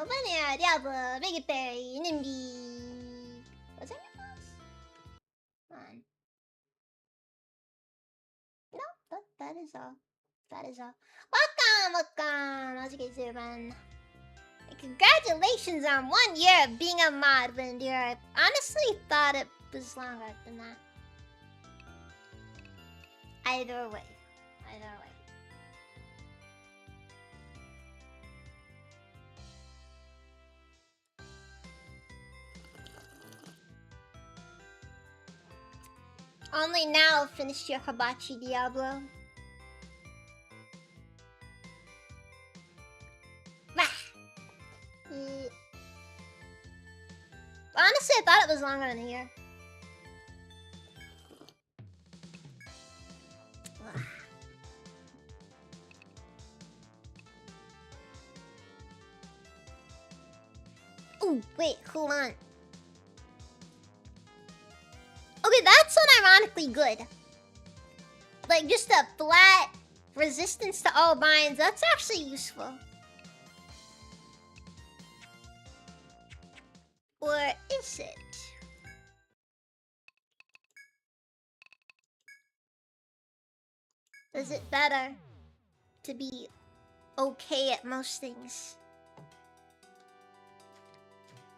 Linear, Diablo, Big Berry, Nimby. Was that your boss? Come on. No, that is all. That is all. Welcome! How's it guys doing? Congratulations on 1 year of being a mod, Windir. I honestly thought it was longer than that. Either way. Only now finished your hibachi, Diablo. Honestly, I thought it was longer than a year. Ooh, wait, hold on. Okay, that's unironically good. Like, just a flat resistance to all binds, that's actually useful. Or is it? Is it better to be okay at most things?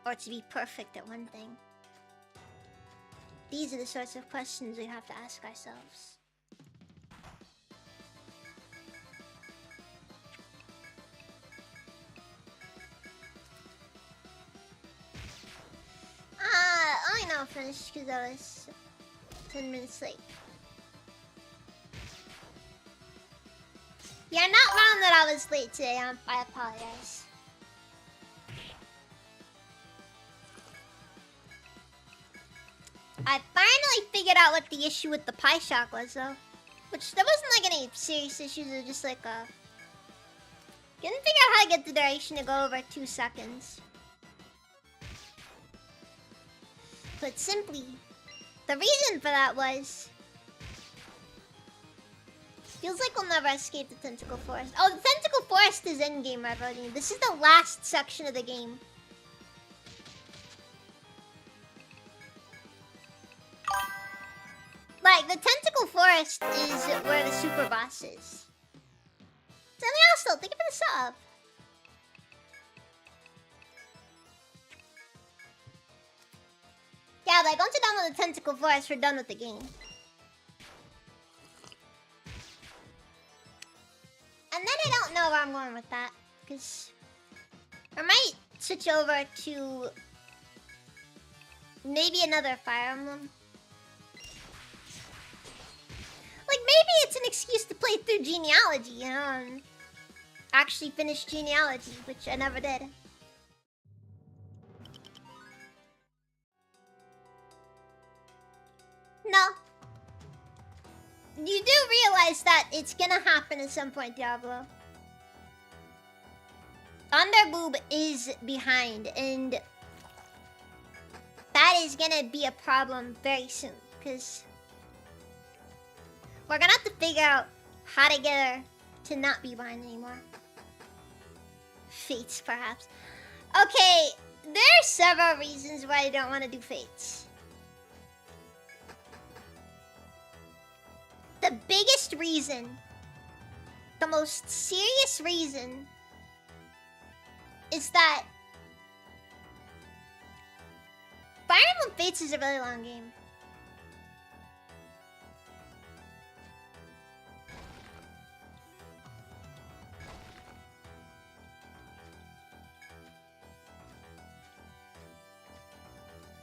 Or to be perfect at one thing? These are the sorts of questions we have to ask ourselves. I know I'm finished because I was 10 minutes late. You're not wrong that I was late today, I apologize. I finally figured out what the issue with the pie shock was, though. Which, there wasn't like any serious issues, it was just like couldn't figure out how to get the duration to go over 2 seconds. But simply, the reason for that was... Feels like we'll never escape the Tentacle Forest. Oh, the Tentacle Forest is endgame, everybody. This is the last section of the game. Like, the Tentacle Forest is where the super boss is. Something else though, thank you for the sub. Yeah, like, once you're done with the Tentacle Forest, we're done with the game. And then I don't know where I'm going with that, because I might switch over to maybe another Fire Emblem. Like, maybe it's an excuse to play through Genealogy, you know, and actually finish Genealogy, which I never did. No. You do realize that it's gonna happen at some point, Diablo. Thunderboob is behind, and that is gonna be a problem very soon, because we're gonna have to figure out how to get her to not be behind anymore. Fates, perhaps. Okay, there are several reasons why I don't want to do Fates. The biggest reason, the most serious reason, is that Fire Emblem Fates is a really long game.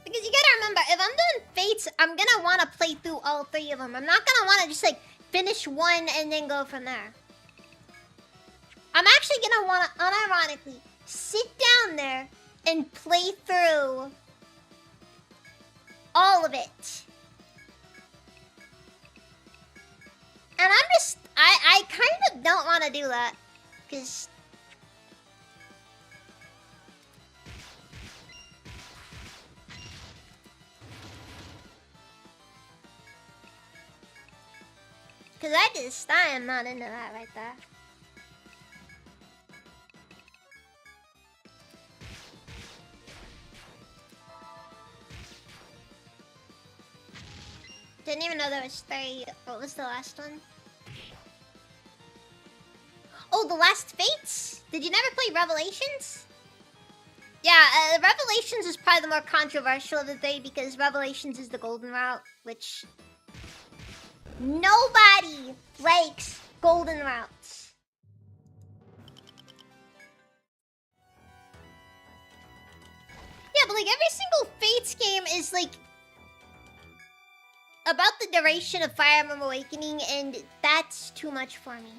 Because you gotta remember, if I'm doing Fates, I'm gonna want to play through all 3 of them. I'm not gonna want to just like finish one and then go from there. I'm actually gonna want to unironically sit down there and play through all of it. And I kind of don't want to do that, because I am not into that right there. Didn't even know there was 3. What was the last one? Oh, the Last Fates? Did you never play Revelations? Yeah, Revelations is probably the more controversial of the 3 because Revelations is the golden route, which... Nobody likes golden routes. Yeah, but like every single Fates game is like about the duration of Fire Emblem Awakening, and that's too much for me.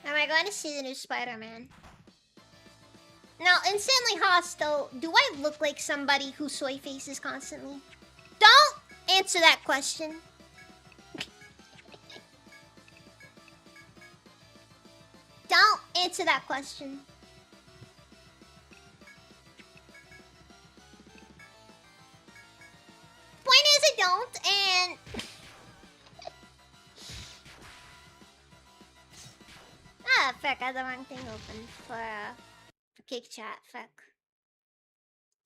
Am I going to see the new Spider-Man? Now, Insanely Hostile, do I look like somebody who soy faces constantly? Don't answer that question. Don't answer that question. Point is, I don't, and... Ah, fuck, I had the wrong thing open for Kick Chat, fuck.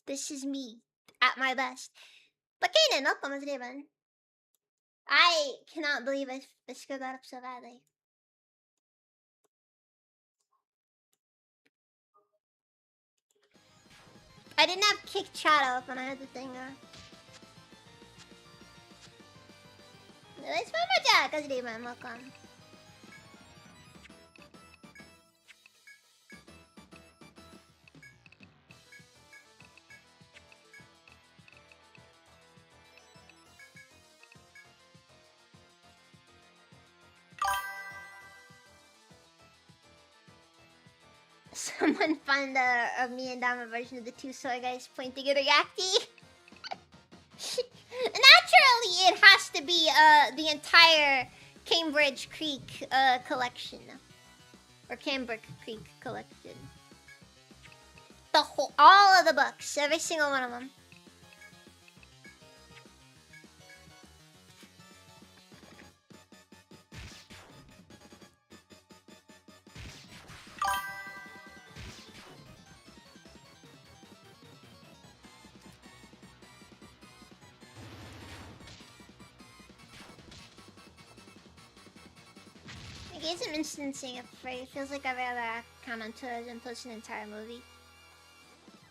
This is me, at my best. But Kaden, welcome to Devon. I cannot believe I screwed that up so badly. I didn't have Kick Chat up when I had the thing on. Let's find my Jack, Devon, welcome. Someone find a me and Dama version of the two soy guys pointing at Reacty. Naturally, it has to be the entire Cambridge Creek collection. Or Cambric Creek collection. The whole, all of the books, every single one of them. I guess I'm instancing afraid. It feels like I'd rather count on tours and post an entire movie.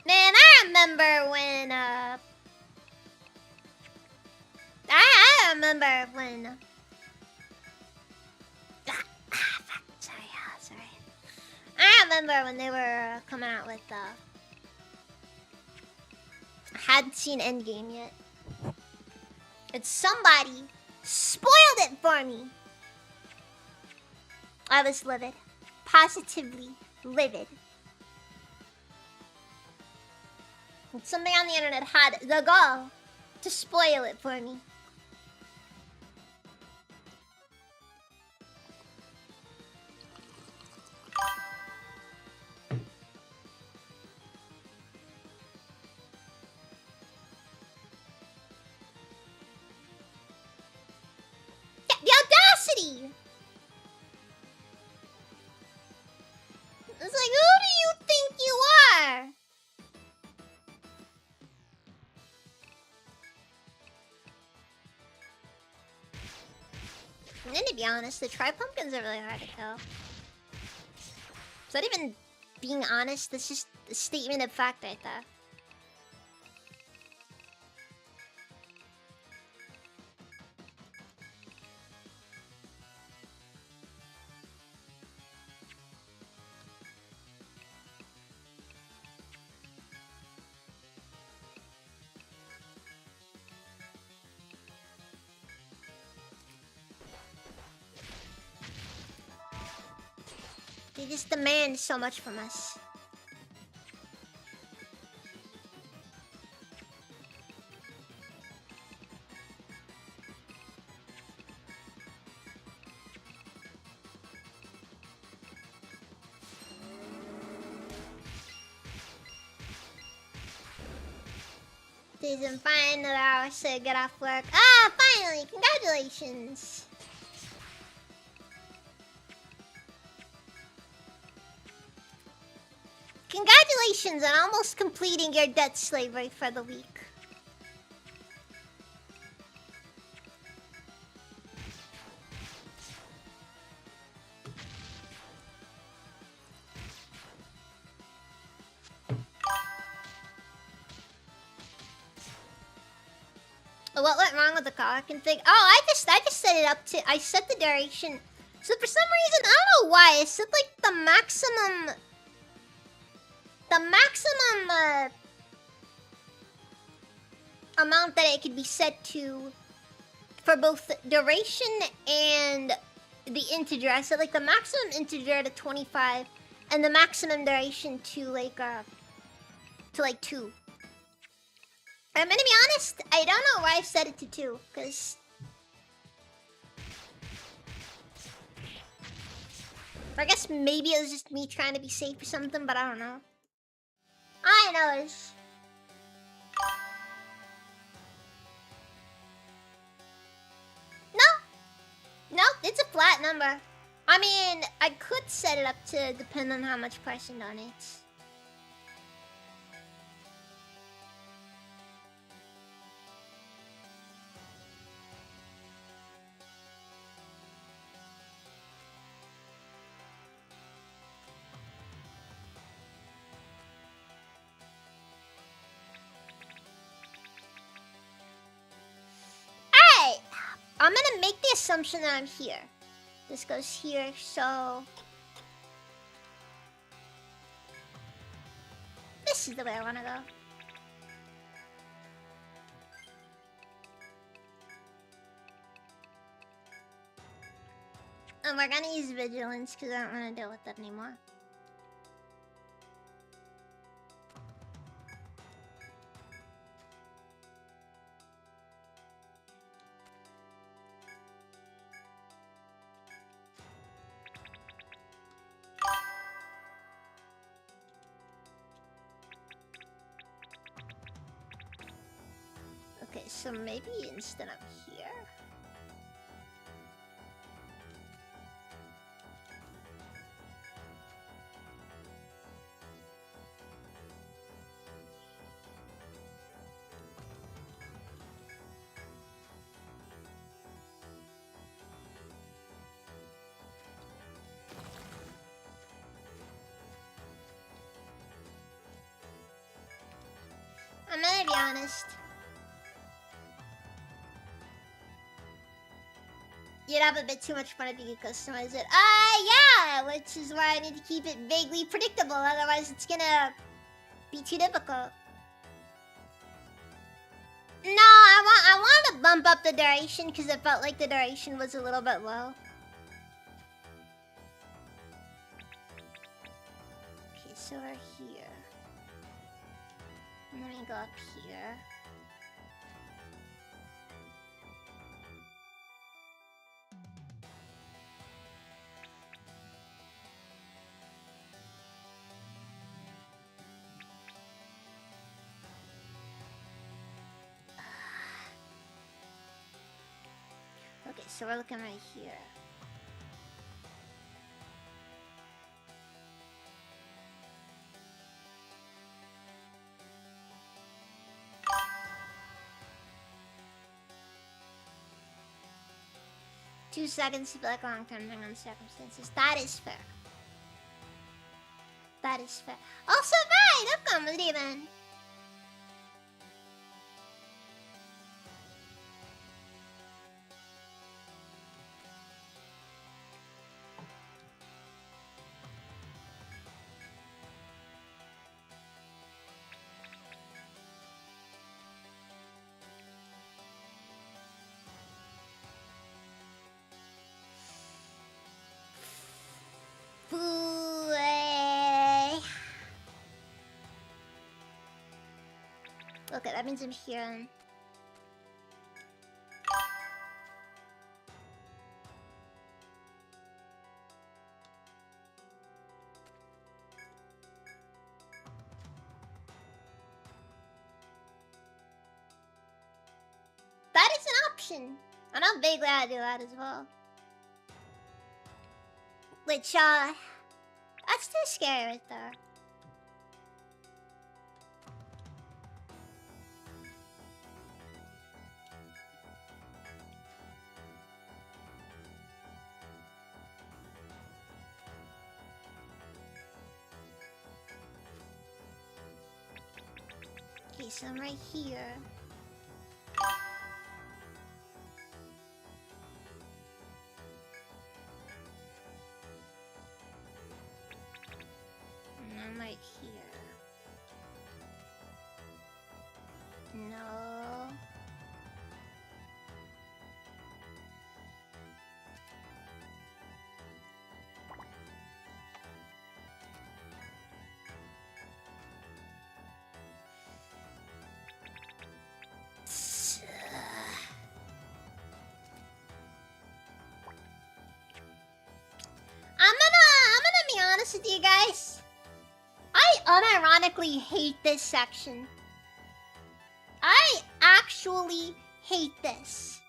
Man, I remember when I remember when sorry. I remember when they were coming out with I hadn't seen Endgame yet. And somebody spoiled it for me. I was livid. Positively livid. And somebody on the internet had the gall to spoil it for me. The audacity! It's like, who do you think you are? And then to be honest, the Tri-Pumpkins are really hard to kill. Is that even being honest? That's just a statement of fact right there. They just demand so much from us. It is in final hours to get off work. Ah, finally! Congratulations! Congratulations on almost completing your debt slavery for the week. What went wrong with the car config? Oh, I just set it up to. I set the duration. So for some reason, I don't know why, I set like the maximum amount that it could be set to for both duration and the integer. I set like the maximum integer to 25 and the maximum duration to like 2. I'm gonna be honest, I don't know why I set it to 2, because I guess maybe it was just me trying to be safe or something, but I don't know. I know it's... No, it's a flat number. I mean, I could set it up to depend on how much pressing on it. I'm gonna make the assumption that I'm here. This goes here, so... This is the way I wanna go. And we're gonna use vigilance because I don't wanna deal with that anymore. Okay, so maybe instead of here. I'm gonna be honest. You'd have a bit too much fun if you could customize it. Yeah! Which is why I need to keep it vaguely predictable, otherwise it's gonna be too difficult. No, I want to bump up the duration because it felt like the duration was a little bit low. Okay, so we're here. And then we go up here. Okay, so we're looking right here. Two seconds to feel like a long time depending on circumstances. That is fair. That is fair. Also, right! Welcome, Steven! Okay, that means I'm here. section. I know vaguely how to do that as well. Which, that's too scary right there. Okay, so I'm right here. And I'm right here. No. I'm gonna be honest with you guys. I unironically hate this section. I actually hate this.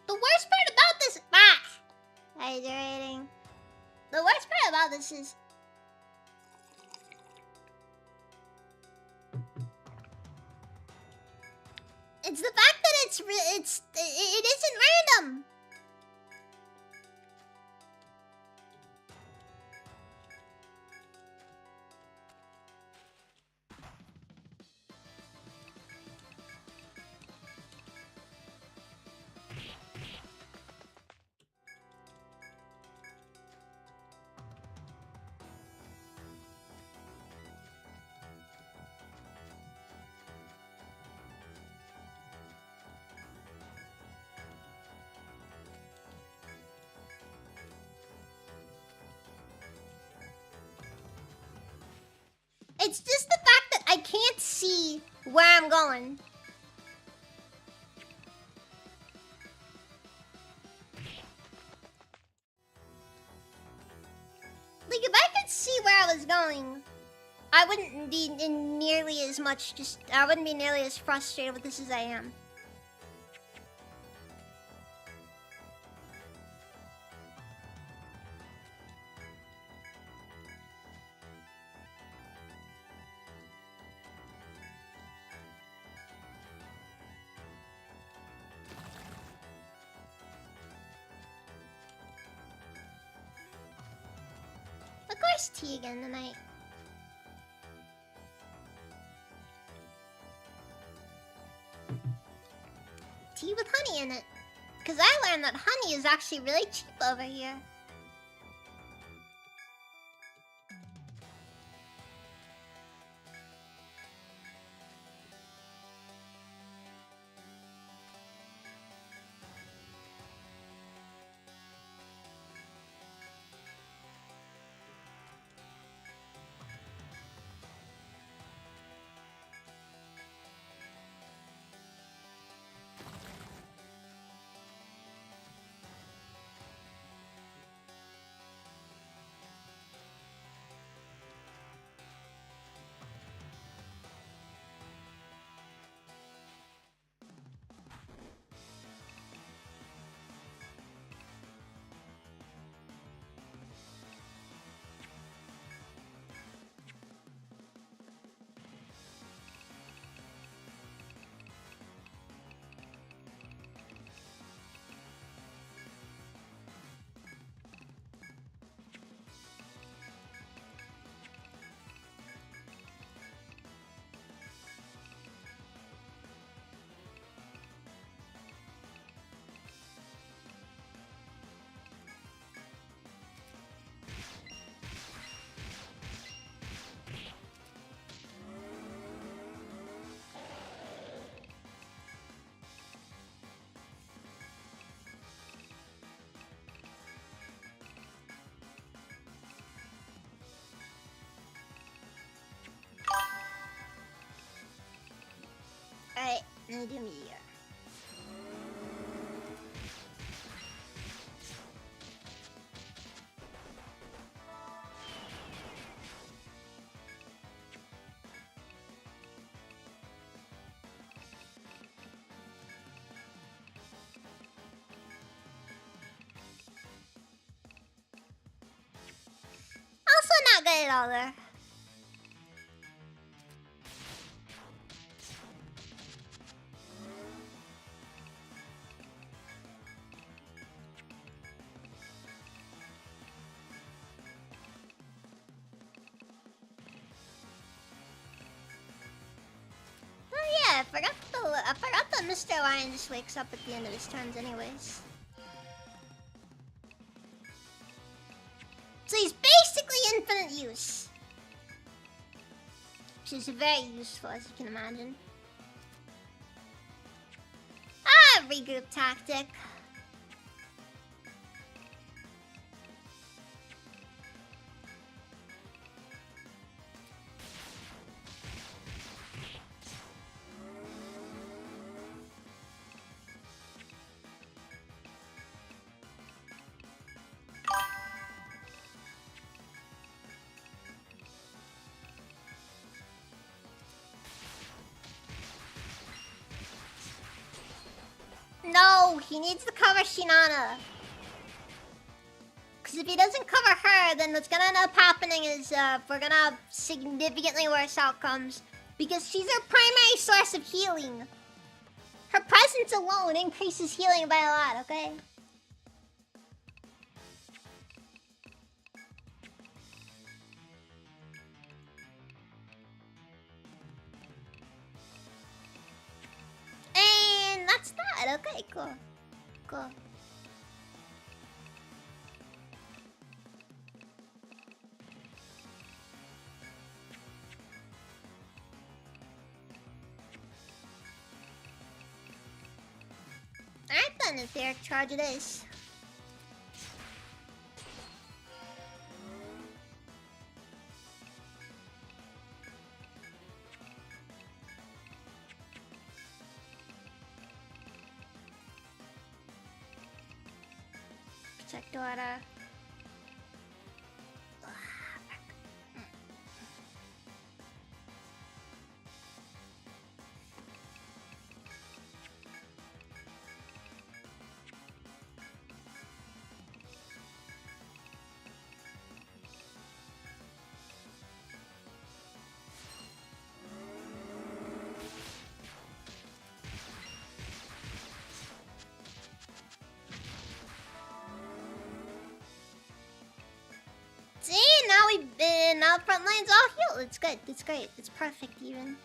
The worst part about this hydrating. The worst part about this is it's the fact that it isn't random. It's just the fact that I can't see where I'm going. Like, if I could see where I was going, I wouldn't be nearly as much, I wouldn't be nearly as frustrated with this as I am. Of course, tea again tonight. Tea with honey in it. Because I learned that honey is actually really cheap over here. And do me here. Also not good at all there. Oh yeah, I forgot that Mr. Lion just wakes up at the end of his turns anyways. So he's basically infinite use. Which is very useful, as you can imagine. Ah, regroup tactic. No, he needs to cover Shinana. Because if he doesn't cover her, then what's gonna end up happening is we're gonna have significantly worse outcomes. Because she's our primary source of healing. Her presence alone increases healing by a lot, okay? And that's that. Okay, cool. Cool. Alright then, if they're charge it is. Protect order. See, now front line's all healed. It's good. It's great. It's perfect even.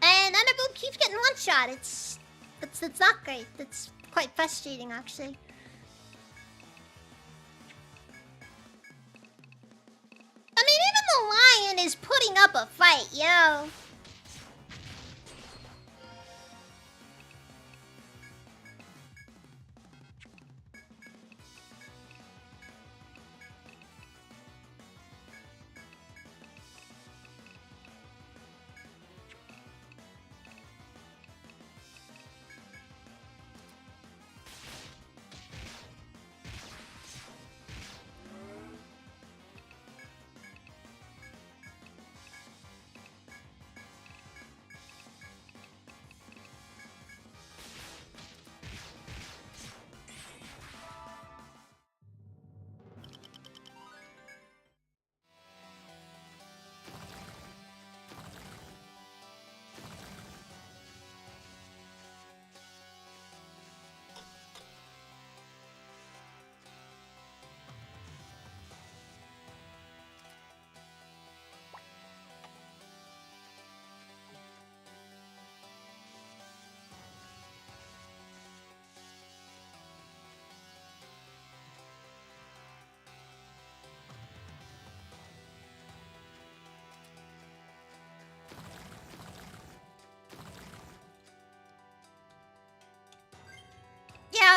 And Underboob keeps getting one shot. It's not great. It's quite frustrating actually. I mean, even the lion is putting up a fight, you know?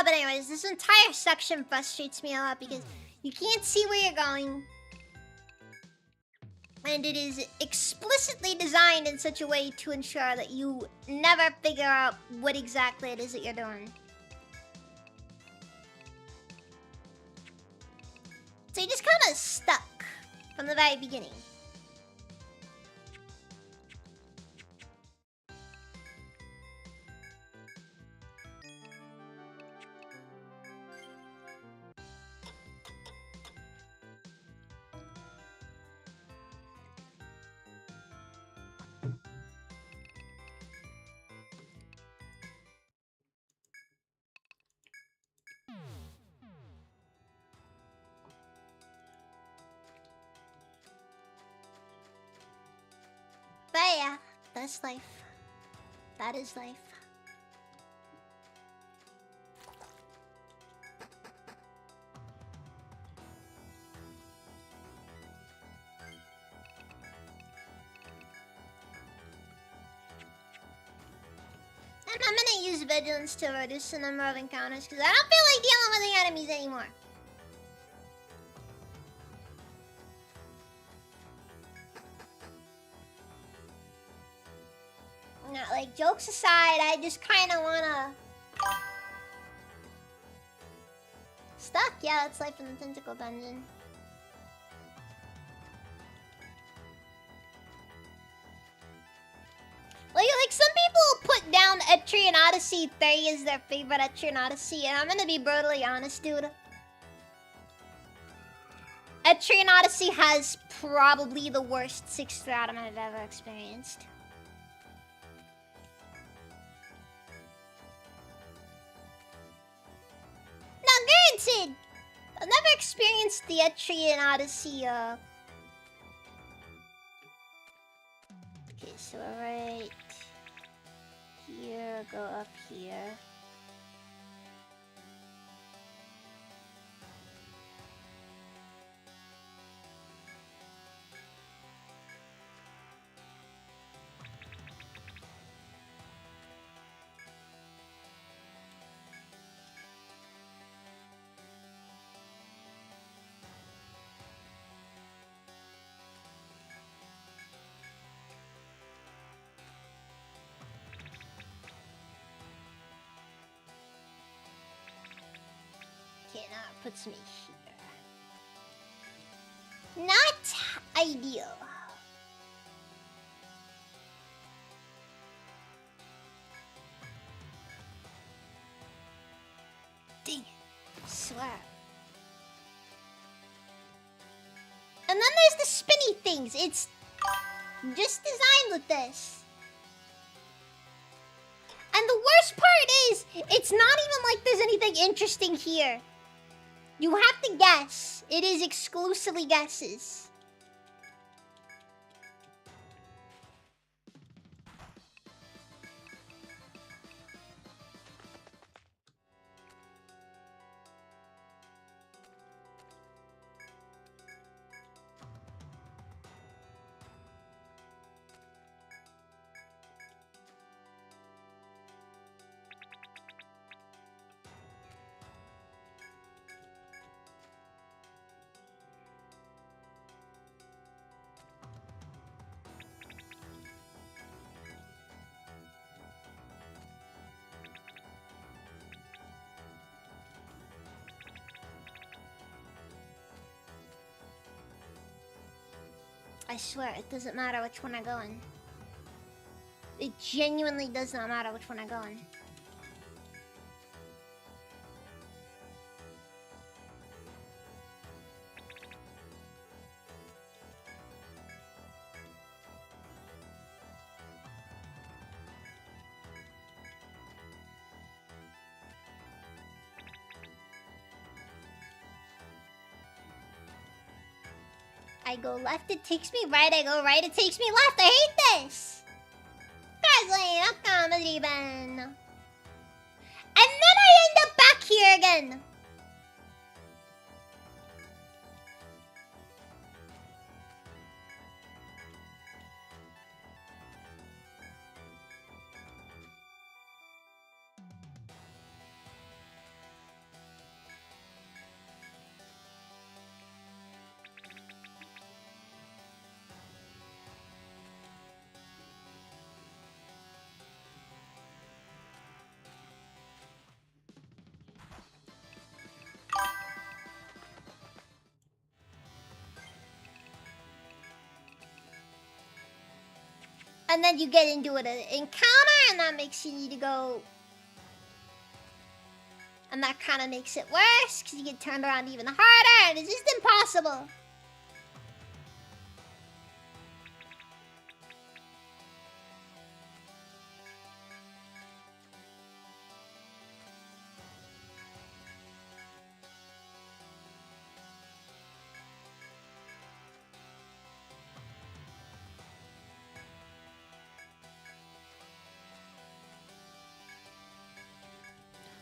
but anyways, this entire section frustrates me a lot because you can't see where you're going. And it is explicitly designed in such a way to ensure that you never figure out what exactly it is that you're doing. So you're just kind of stuck from the very beginning. But yeah, that's life. That is life. And I'm gonna use vigilance to reduce the number of encounters because I don't feel like dealing with the enemies anymore. No, like, jokes aside, I just kind of wanna... Stuck? Yeah, that's life in the Tentacle Dungeon. Like some people put down Etrian Odyssey 3 as their favorite Etrian Odyssey, and I'm gonna be brutally honest, dude. Etrian Odyssey has probably the worst 6th stratum I've ever experienced. Now, granted, I've never experienced the Etrian Odyssey, Okay, so right here, go up here. Okay, now it puts me here. Not ideal. Dang it. I swear. And then there's the spinny things. It's just designed with this. And the worst part is, it's not even like there's anything interesting here. You have to guess. It is exclusively guesses. I swear, it doesn't matter which one I go in. It genuinely does not matter which one I go in. I go left, it takes me right. I go right, it takes me left. I hate this. And then I end up back here again. And then you get into an encounter, and that makes you need to go. And that kind of makes it worse, because you get turned around even harder, and it's just impossible.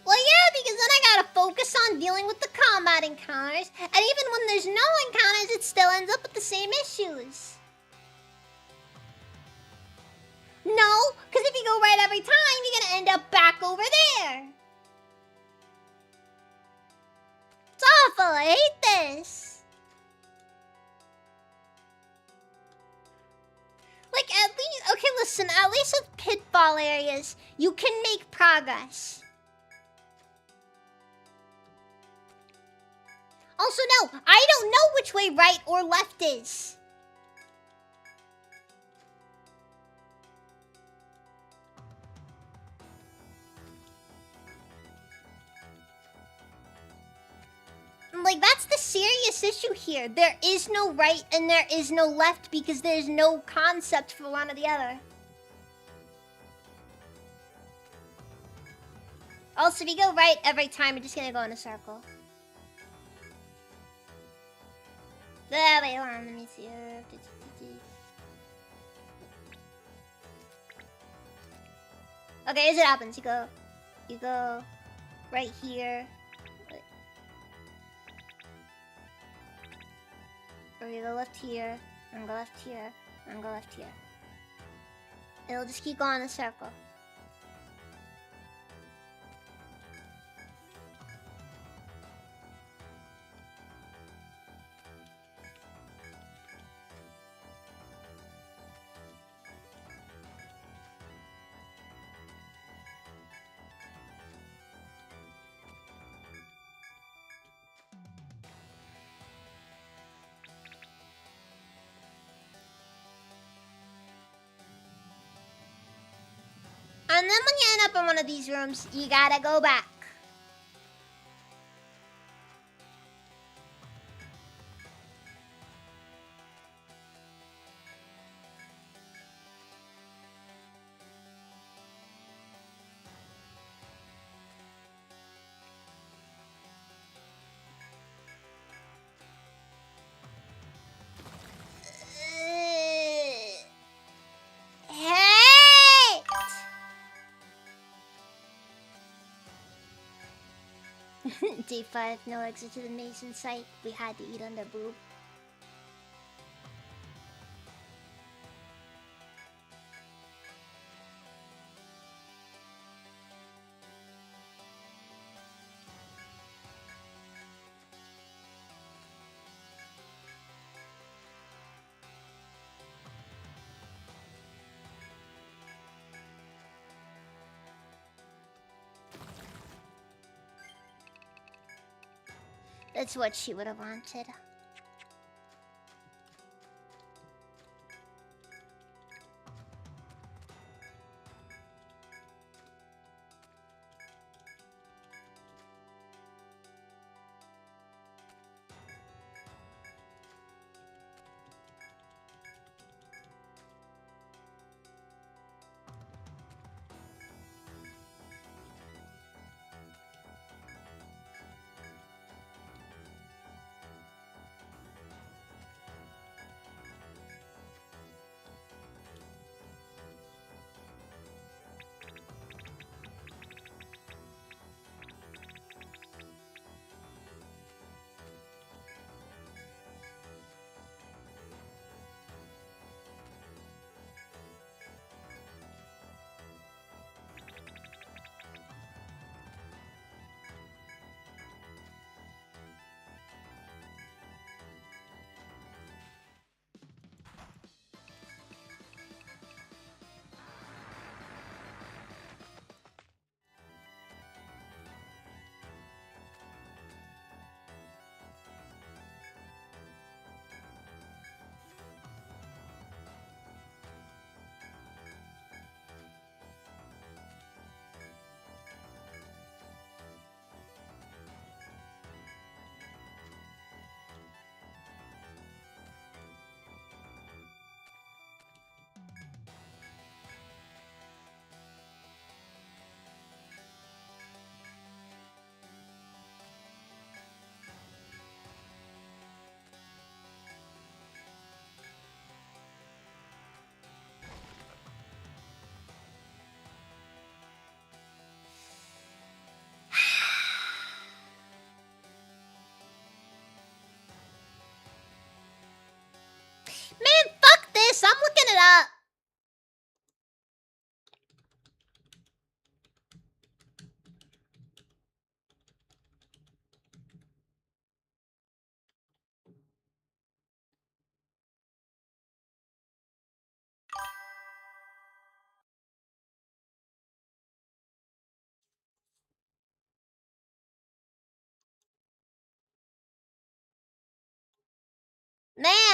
Well, yeah, because then I gotta focus on dealing with the combat encounters, and even when there's no encounters, it still ends up with the same issues. No, because if you go right every time, you're gonna end up back over there. It's awful, I hate this. Like, at least, okay, listen, at least with pitfall areas, you can make progress. Also, no, I don't know which way right or left is. Like, that's the serious issue here. There is no right and there is no left because there's no concept for one or the other. Also, if you go right every time, you're just gonna go in a circle. Wait, hold on, let me see. Okay, here's what happens. You go right here. Or you go left here, and go left here, and go left here. It'll just keep going in a circle. And then when you end up in one of these rooms, you gotta go back. Day 5, no exit to the Mason site. We had to eat under boob. That's what she would have wanted.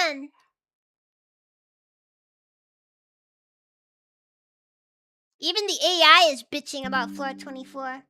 again. Even the AI is bitching about floor 24.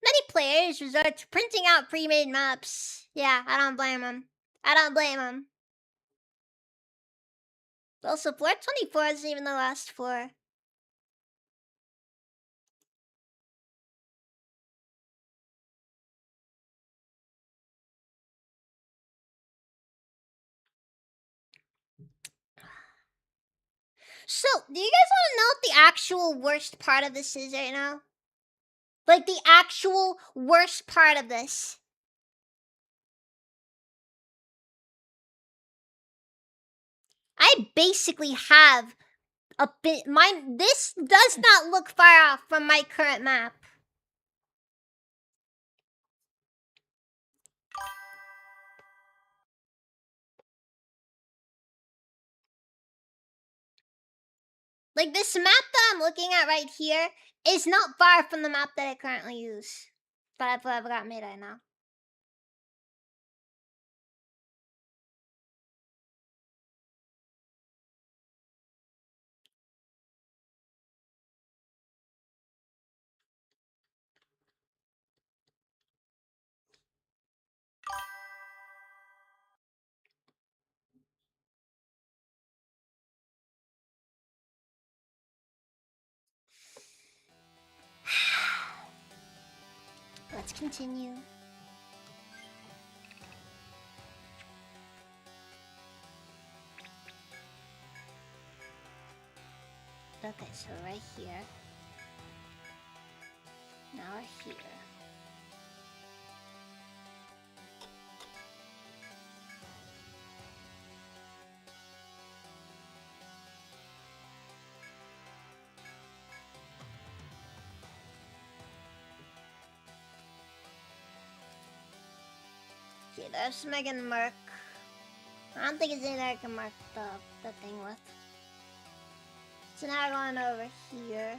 Many players resort to printing out pre-made maps. Yeah, I don't blame them. I don't blame them. Also, floor 24 isn't even the last floor. So, do you guys want to know what the actual worst part of this is right now? Like, the actual worst part of this. I basically have a bit. This does not look far off from my current map. Like, this map that I'm looking at right here is not far from the map that I currently use. But I've got made right now. Let's continue. Okay, so right here. Now we're here. Okay, there's Megan Merc. I don't think it's anything I can mark the thing with. So now we're going over here.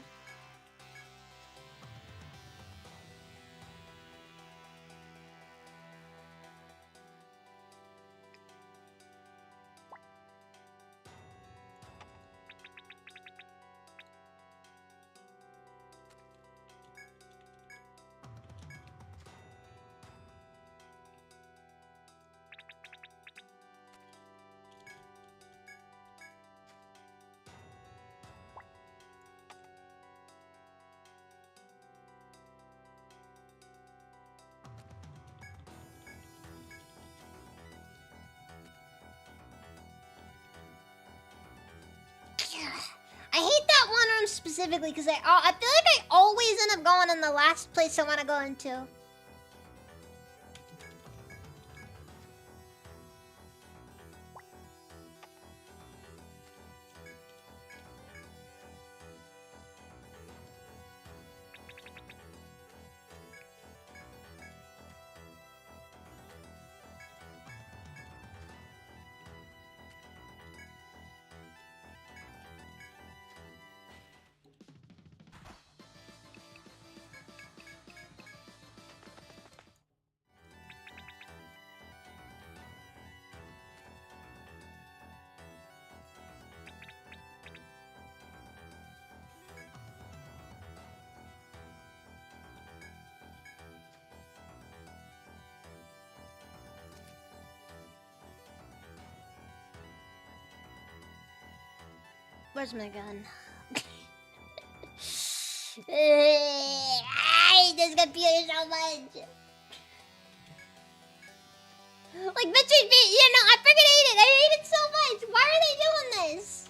I hate that one room specifically because I feel like I always end up going in the last place I want to go into. Where's my gun? I hate this computer so much. Like, bitches, I freaking hate it. I hate it so much. Why are they doing this?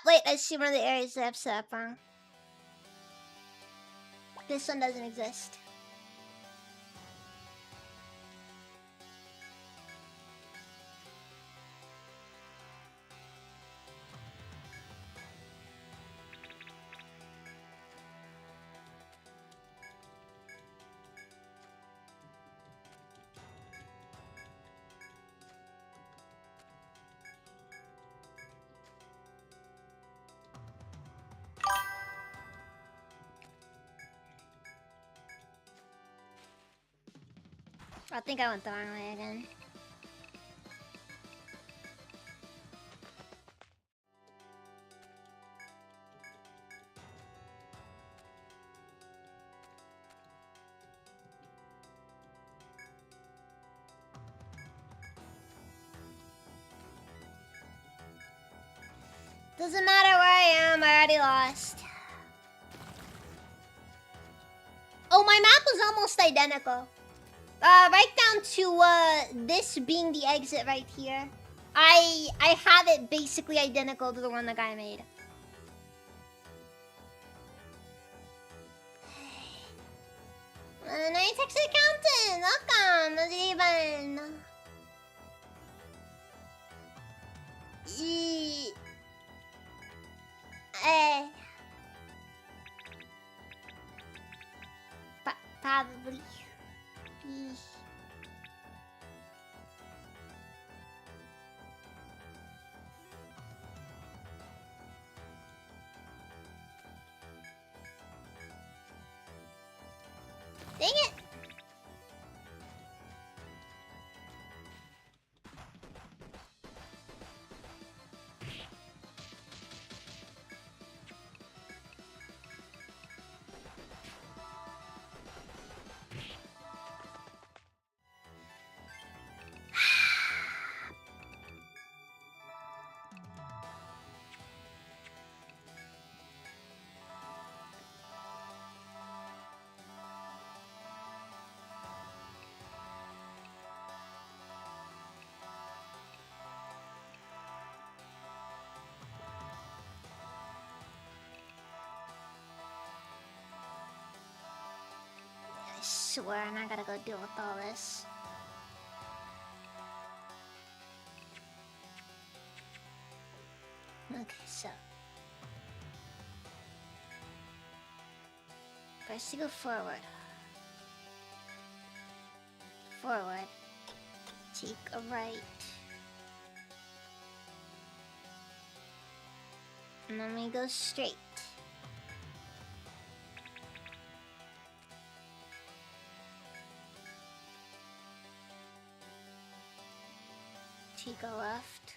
Wait, I see one of the areas that I've set up wrong. This one doesn't exist. I think I went the wrong way again. Doesn't matter where I am, I already lost. Oh, my map was almost identical. Right down to this being the exit right here. I have it basically identical to the one the guy made. Nice Texas Accountant! Welcome! Even. Probably. Dang it! I swear, and I gotta go deal with all this. Okay, so first you go forward. Forward. Take a right. And then we go straight. Take a left.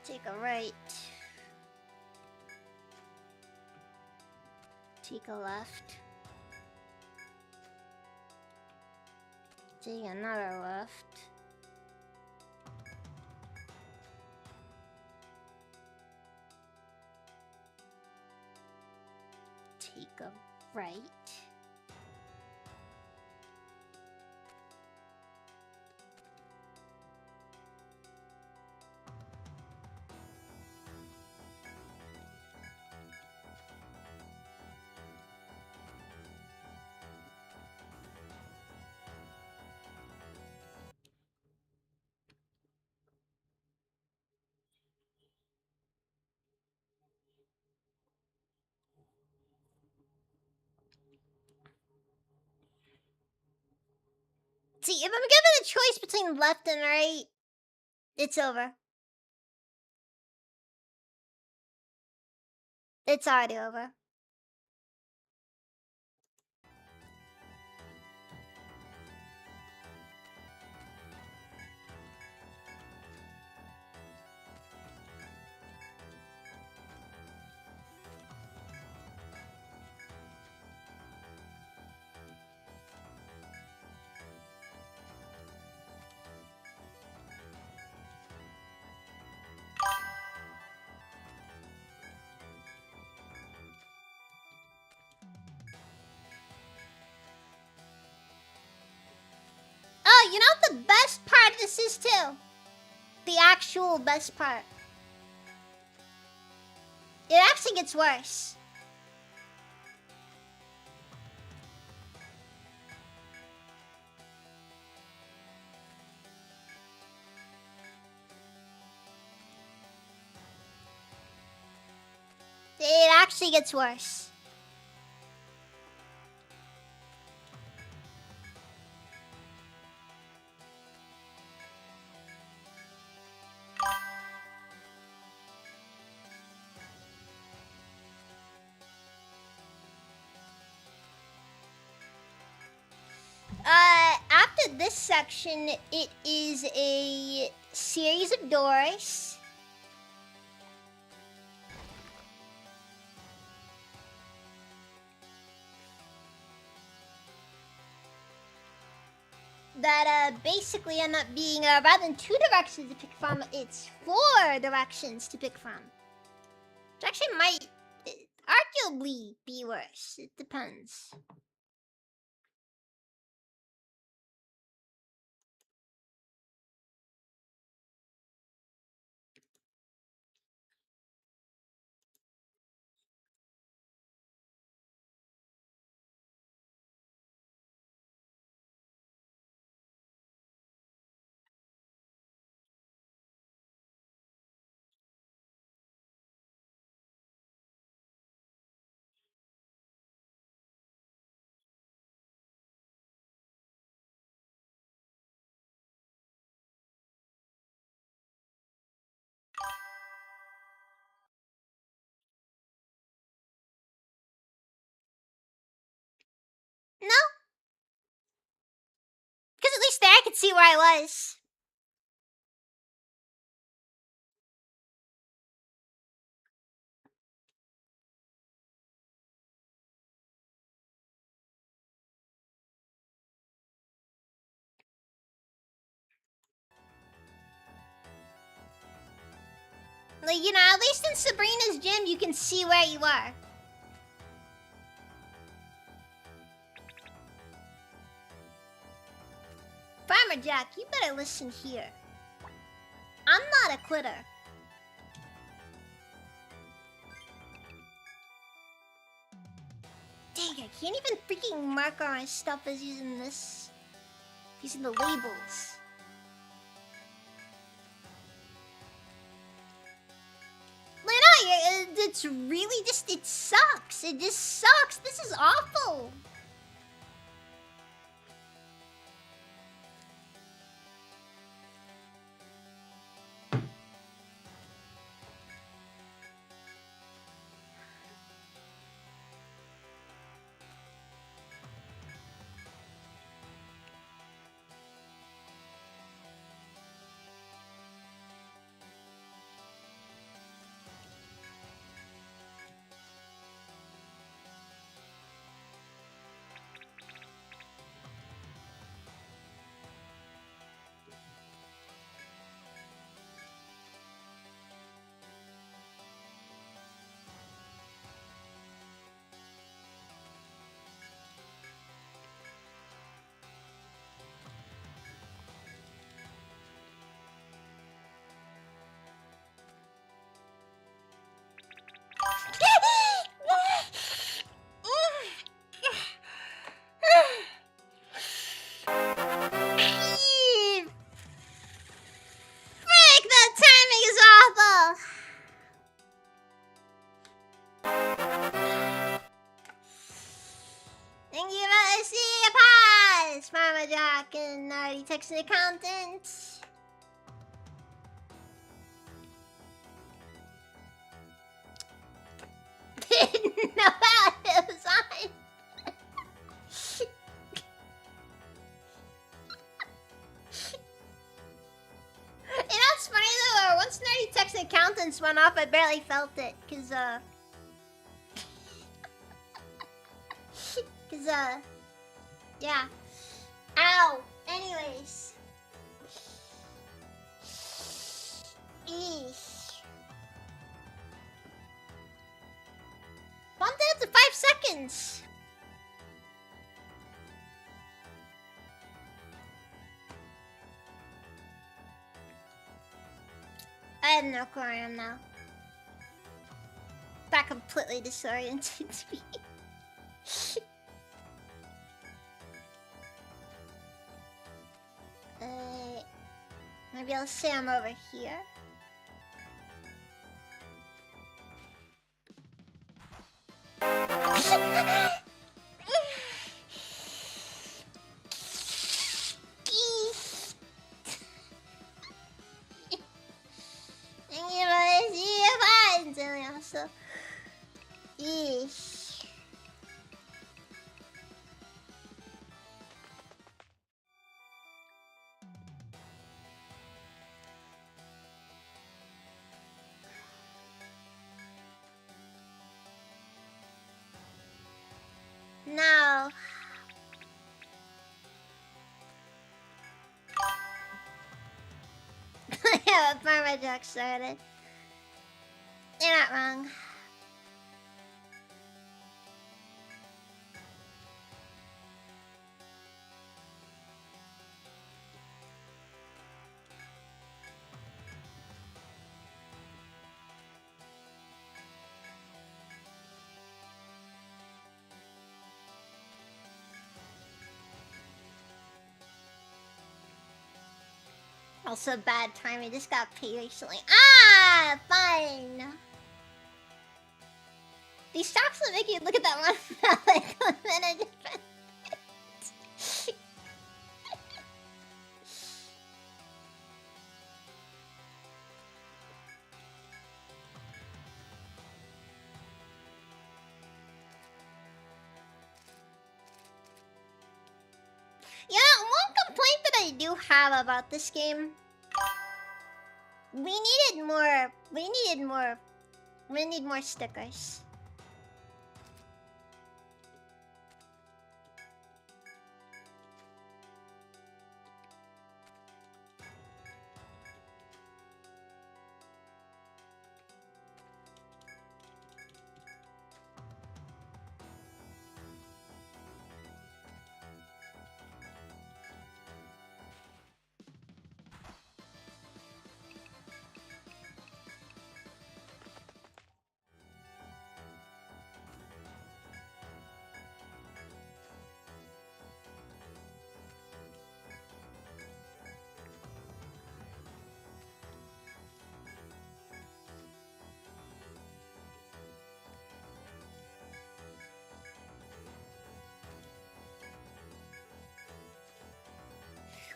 Take a right. Take a left. Take another left. Take a right. See, if I'm given a choice between left and right, it's over. It's already over. You know what the best part of this is too? The actual best part. It actually gets worse. It actually gets worse. After this section, it is a series of doors. That basically end up being rather than 2 directions to pick from, it's 4 directions to pick from. Which actually might arguably be worse. It depends. No? Because at least there I could see where I was. Like, you know, at least in Sabrina's gym, you can see where you are. Farmer Jack, you better listen here. I'm not a quitter. Dang, I can't even freaking mark all my stuff as using this. Using the labels. No, it's really just, it sucks. It just sucks. This is awful. Frick, that timing is awful. Thank you for seeing a pause, Farmer Jack and Nerdy Texan Accountant. Didn't know how it was on. You know, it's funny though, once Nerdy Texan Accountants went off, I barely felt it, cause yeah. Ow! Anyways. Eesh. Bumped it up to 5 seconds. I have no clue where I am now. That completely disoriented me. Maybe I'll say I'm over here. Yeesh. No. Yeah, the farmer joke started. You're not wrong. Also bad timing, just got paid recently. Ah, fine. These stocks will make you look at that one like a minute. Yeah, one complaint that I do have about this game. We needed more. We need more stickers.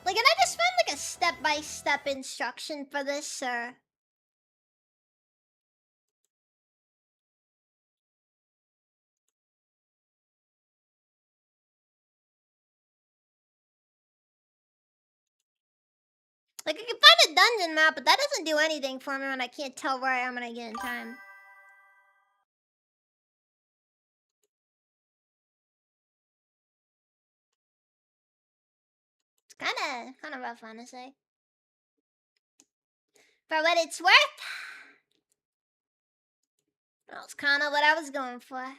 Like, can I just find like a step-by-step instruction for this, sir? Like, I can find a dungeon map, but that doesn't do anything for me when I can't tell where I am when I get in time. It's kinda rough, honestly. For what it's worth, that's kinda what I was going for.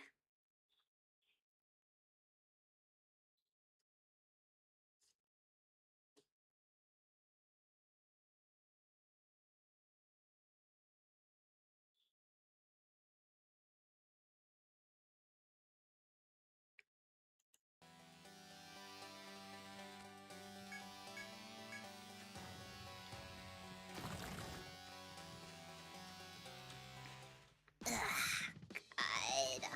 Ugh, God.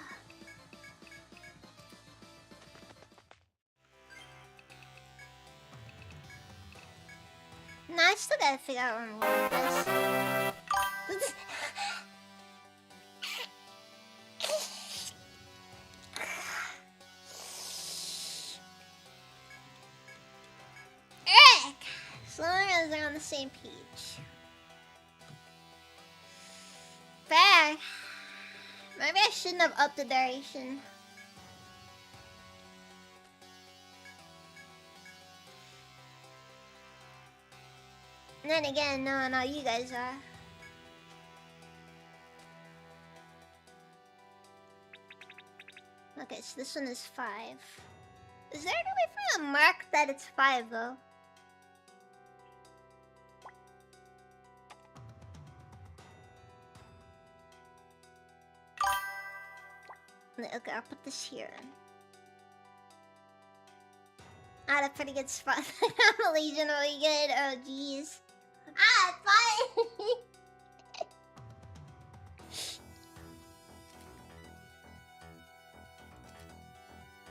No, I still gotta figure out where I'm going with this. Eric! As long as they're on the same page. Fair. Maybe I shouldn't have upped the duration. And then again, no, you guys are. Okay, so this one is 5. Is there any way for me to mark that it's 5 though? Okay, I'll put this here. I had a pretty good spot. I'm Legion really good. Oh, jeez. Ah, it's fine.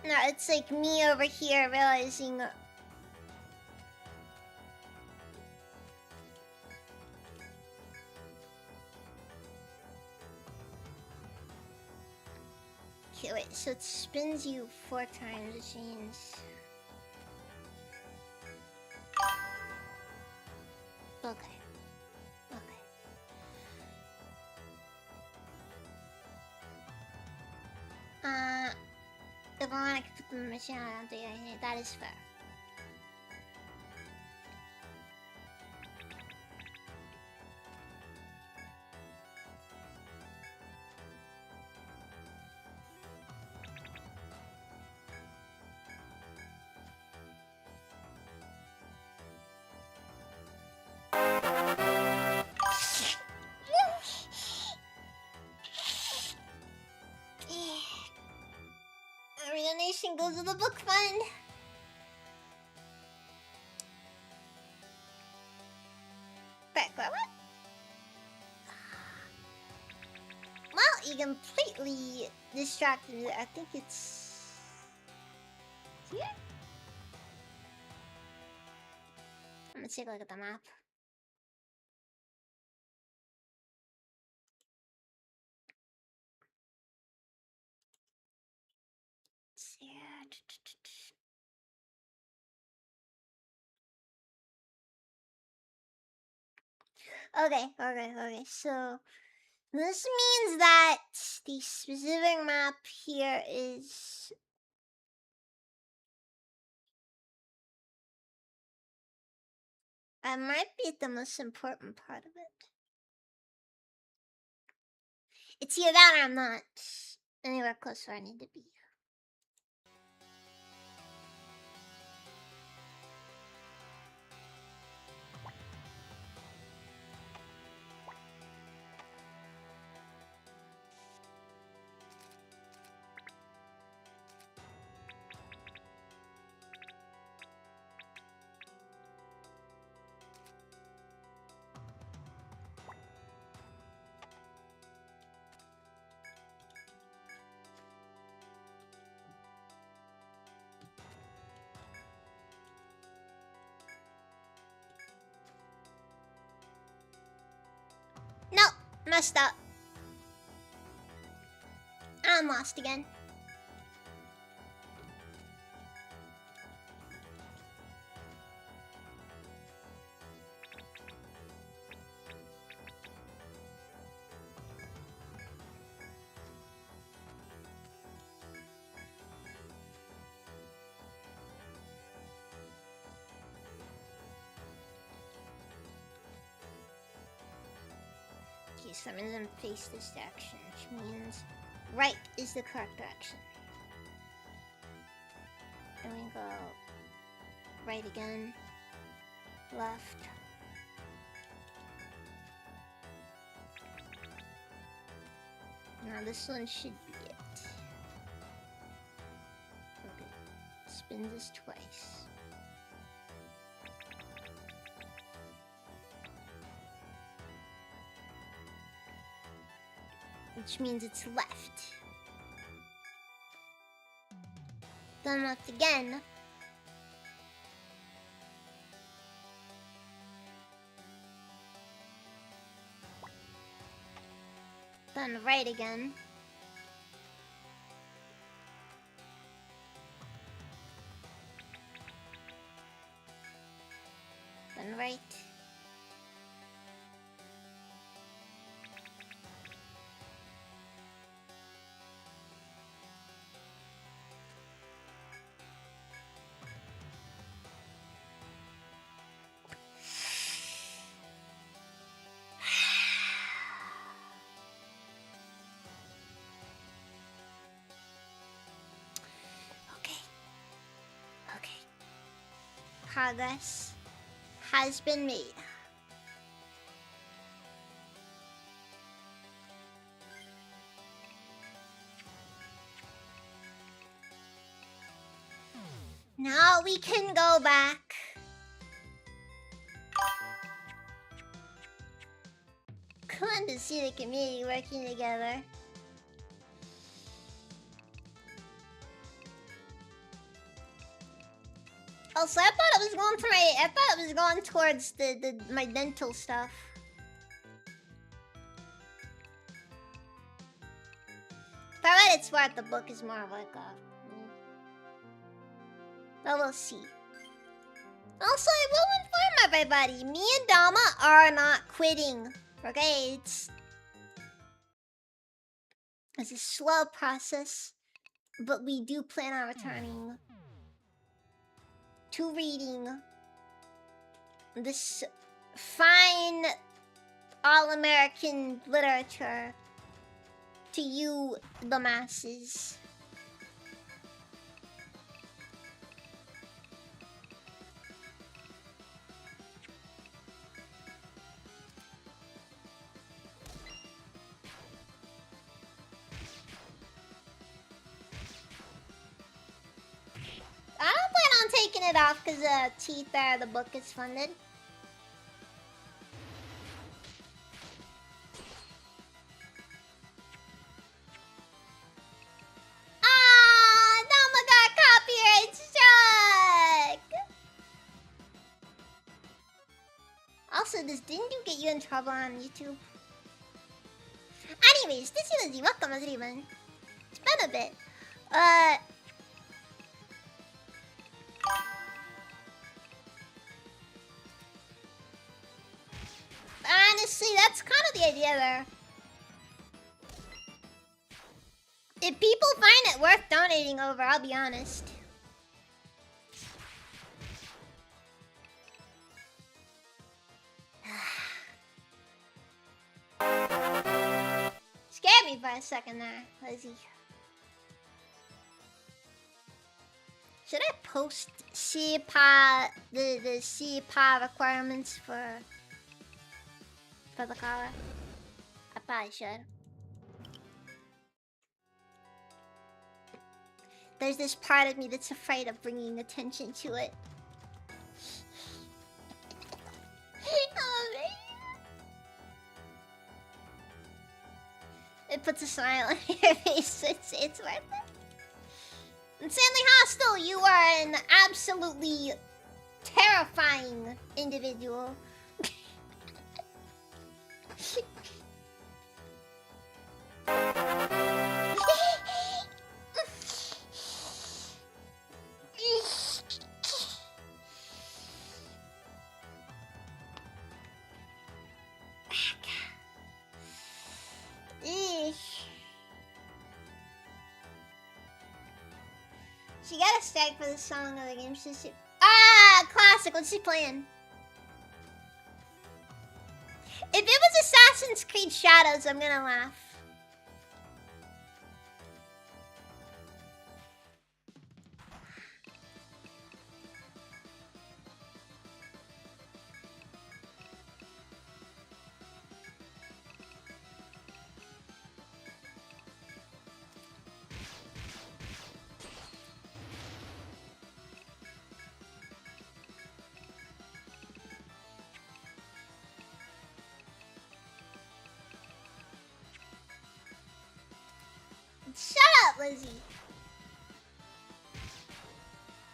No, it's like me over here realizing. Okay, wait, so it spins you 4 times, which means. Okay. Okay. If I want to put the machine on, I don't think anything. That is fair. Every donation goes to the book fund. Back, what? Well, you completely distracted me. I think it's here. I'm gonna take a look at the map. It's here. Okay. So this means that the specific map here is. I might be the most important part of it. It's either that or I'm not anywhere close where I need to be. Nope, messed up. I'm lost again. Okay, so I'm gonna face this direction, which means right is the correct direction. And we go right again, left. Now this one should be it. Okay, spin this twice. Which means it's left. Then left again. Then right again. Then right. Okay. Progress has been made. but we can go back. Fun to see the community working together. Also, I thought it was going to I thought it was going towards my dental stuff. For what it's worth, the book is more of like a... But we'll see. Also, I will inform everybody, me and Dama are not quitting. Okay, it's a slow process, but we do plan on returning to reading this fine all-American literature to you, the masses. I don't plan on taking it off because teeth are the book is funded. Ah, Dama got copyright struck. Also, didn't you get you in trouble on YouTube? Anyways, this is Lizzie. Welcome, everyone. It's been a bit. Honestly, that's kind of the idea there. If people find it worth donating over, I'll be honest. Scared me for a second there, Lizzie. Should I post CPA, the CPA requirements for the car? I probably should. There's this part of me that's afraid of bringing attention to it. Oh, it puts a smile on your face. It's worth it. Insanely Hostile, you are an absolutely terrifying individual. She got a stag for the song of the game. Ah, classic. What's she playing? If it was Assassin's Creed Shadows, I'm gonna laugh. Shut up, Lizzie.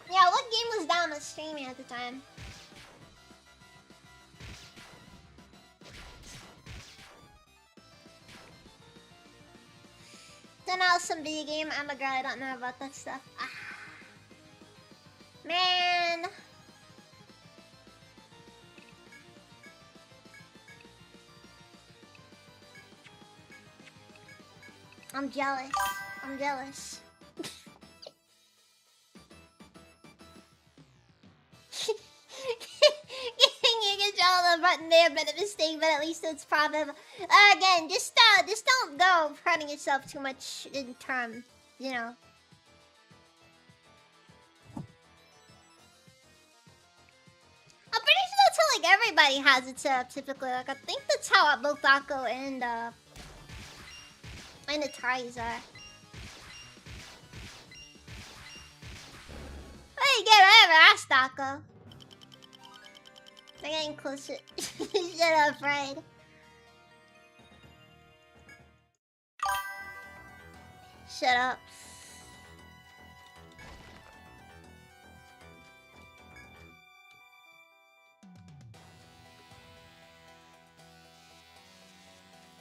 Yeah, what game was down the streaming at the time? Then I was some video game. I'm a girl. I don't know about that stuff. Ah. Man. I'm jealous. I'm jealous. You can draw the button there, but a mistake, but at least it's probably... Again, just don't go hurting yourself too much in term, you know. I'm pretty sure that's how, like, everybody has it set up typically. Like, I think that's how both Akko and Atari's are. didn't get rid of Astaka. They're getting closer. Shut up, Fred. Shut up.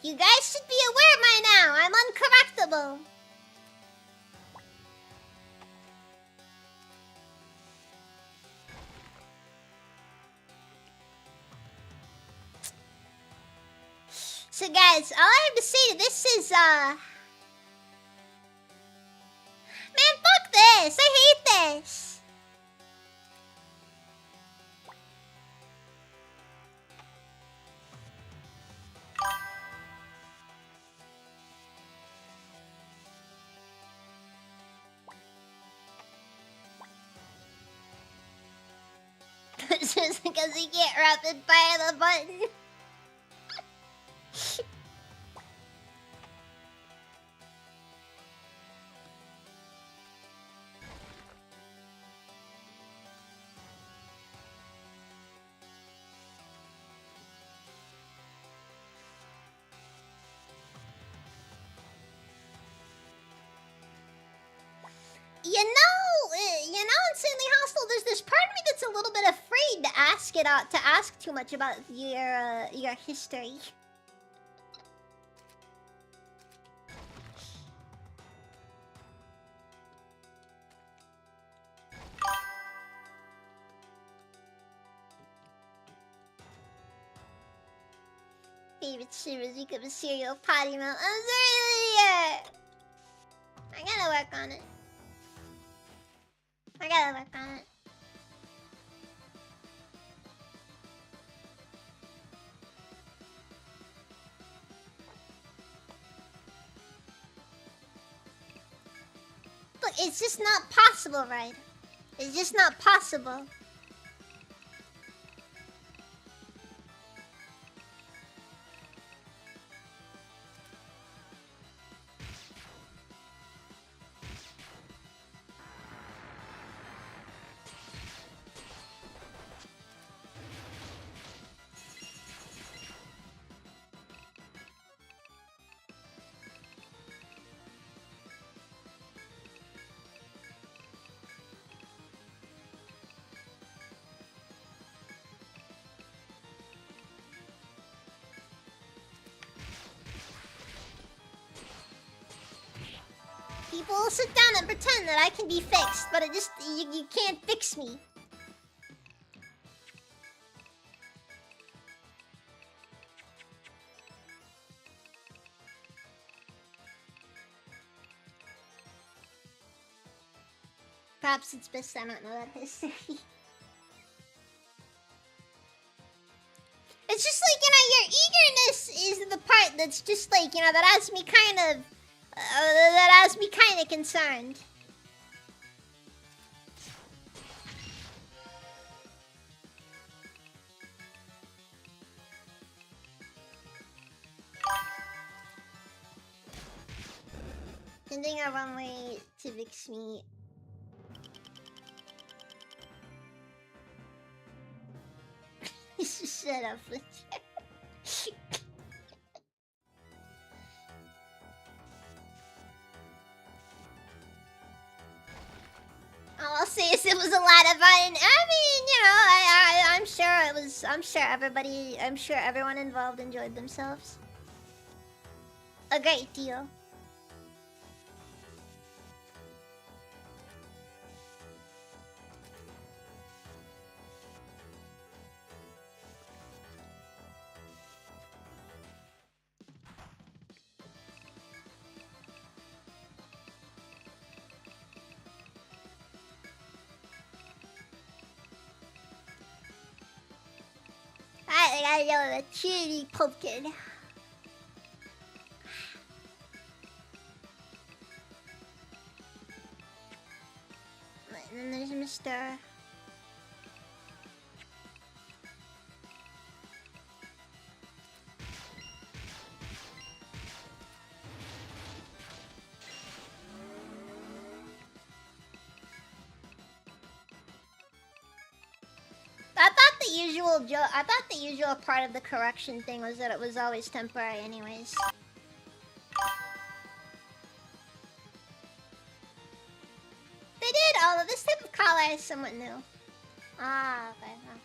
You guys should be aware by now. I'm uncorrectable. So guys, all I have to say to this is, man, fuck this. I hate this. Just because he can't rapid fire the button. Insanely Hostile, there's this part of me that's a little bit afraid to ask too much about your history. Favorite shivers, you could be cereal potty mouth. I'm sorry, I gotta work on it. I gotta work on it. Look, it's just not possible, right? It's just not possible. People will sit down and pretend that I can be fixed, but it just, you can't fix me. Perhaps it's best I don't know that history. It's just like, your eagerness is the part that's just like, that has me kind of... that has me kind of concerned. Sending a runway to fix me. Shut up, Fletcher. All I'll say is it was a lot of fun. I mean, I'm sure it was. I'm sure everyone involved enjoyed themselves a great deal. I gotta go with a cheery pumpkin. And then there's Mr. the usual I thought the usual part of the correction thing was that it was always temporary anyways. They did, although this type of collar is somewhat new. Ah, okay, okay.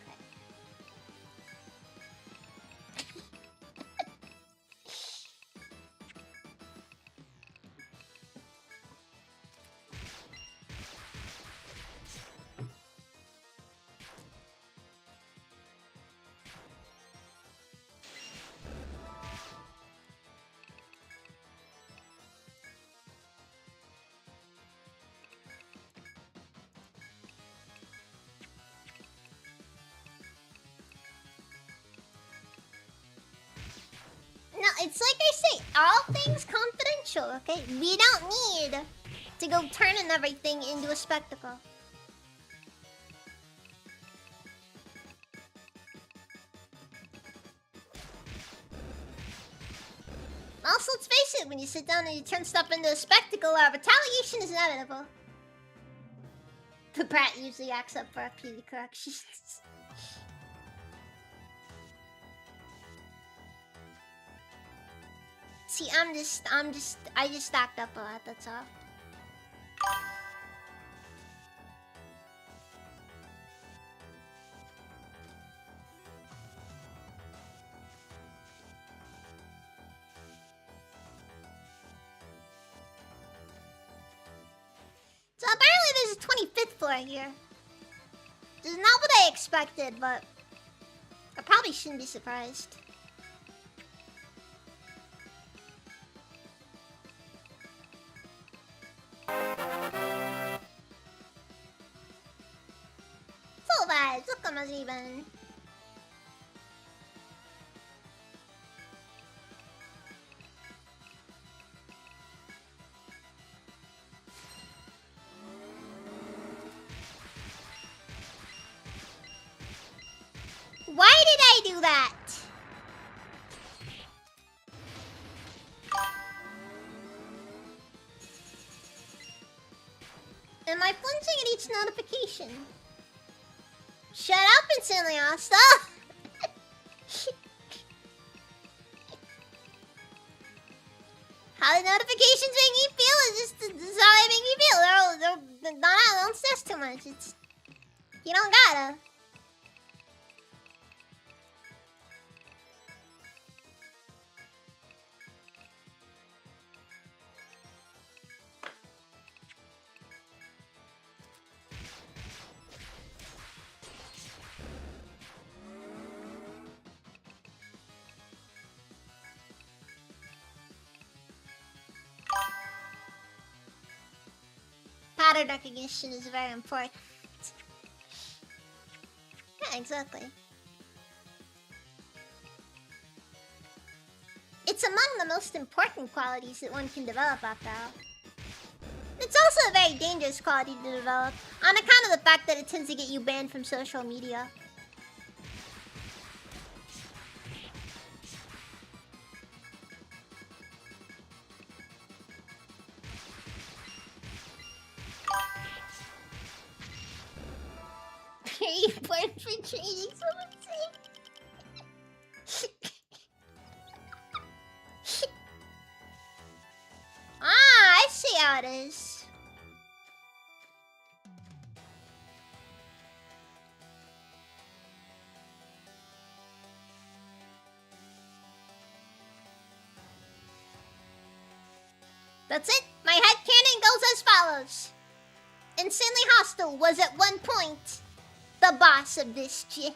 No, it's like I say, all things confidential, okay? We don't need to go turning everything into a spectacle. Also, let's face it, when you sit down and you turn stuff into a spectacle, retaliation is inevitable. The brat usually acts up for a PD corrections. See, I just stacked up a lot, that's all. So apparently there's a 25th floor here. This is not what I expected, but I probably shouldn't be surprised. So bad, look at even. Why did I do that? Am I flinching at each notification? Shut up, instantly, Asta! How the notifications make me feel is just this is how they make me feel. They're not, don't stress too much. It's you don't gotta. Pattern recognition is very important. Yeah, exactly. It's among the most important qualities that one can develop after all. It's also a very dangerous quality to develop, on account of the fact that it tends to get you banned from social media. Very important for training, someone say. I see how it is. That's it. My headcanon goes as follows. Insanely Hostile was at one point the boss of this gym.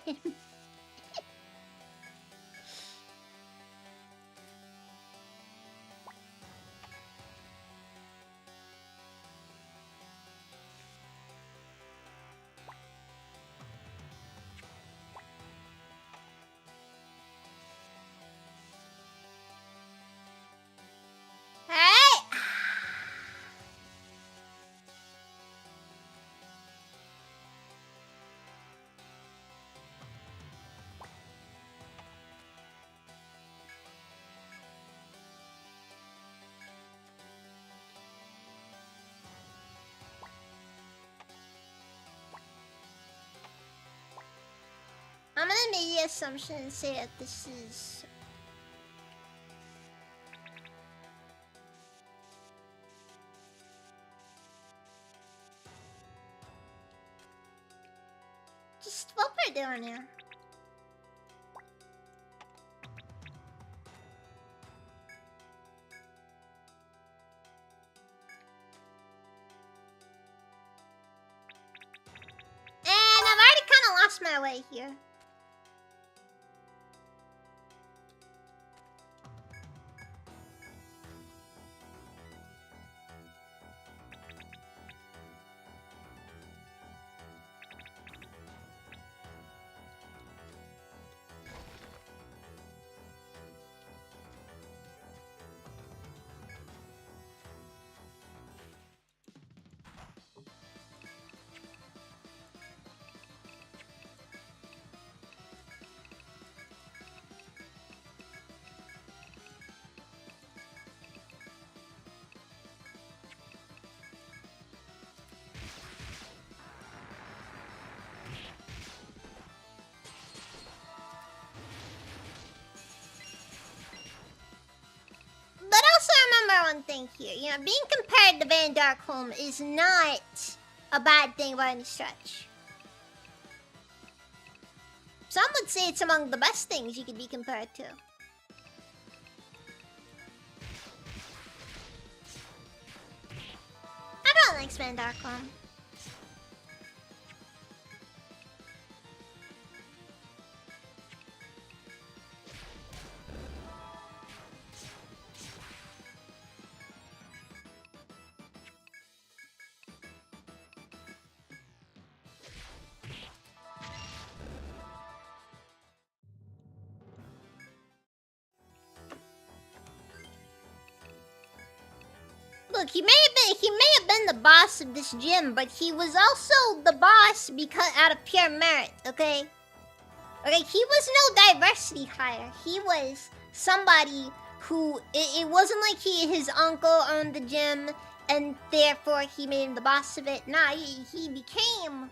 gonna make the assumption and say that this is... just what we're doing here. And I've already kind of lost my way here. But also remember one thing here. You know, being compared to Van Darkholm is not a bad thing by any stretch. Some would say it's among the best things you could be compared to. Everyone likes Van Darkholm. Look, he may have been the boss of this gym, but he was also the boss because out of pure merit, okay? Okay, he was no diversity hire. He was somebody who it wasn't like his uncle owned the gym and therefore he made him the boss of it. Nah, he became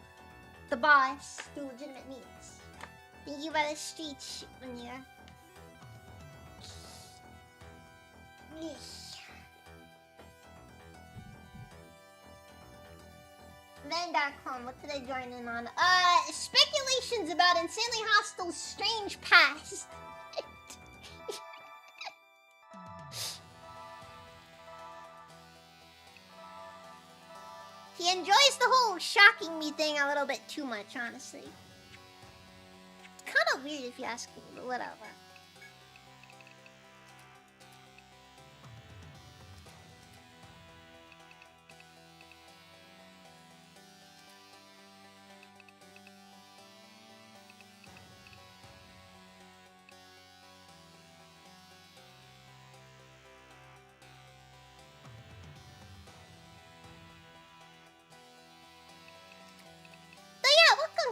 the boss through legitimate means. Thank you by the streets, Manir. Van Darkholm, what did I join in on? Speculations about Insanely Hostile's strange past. He enjoys the whole shocking me thing a little bit too much, honestly. It's kind of weird if you ask me, but whatever.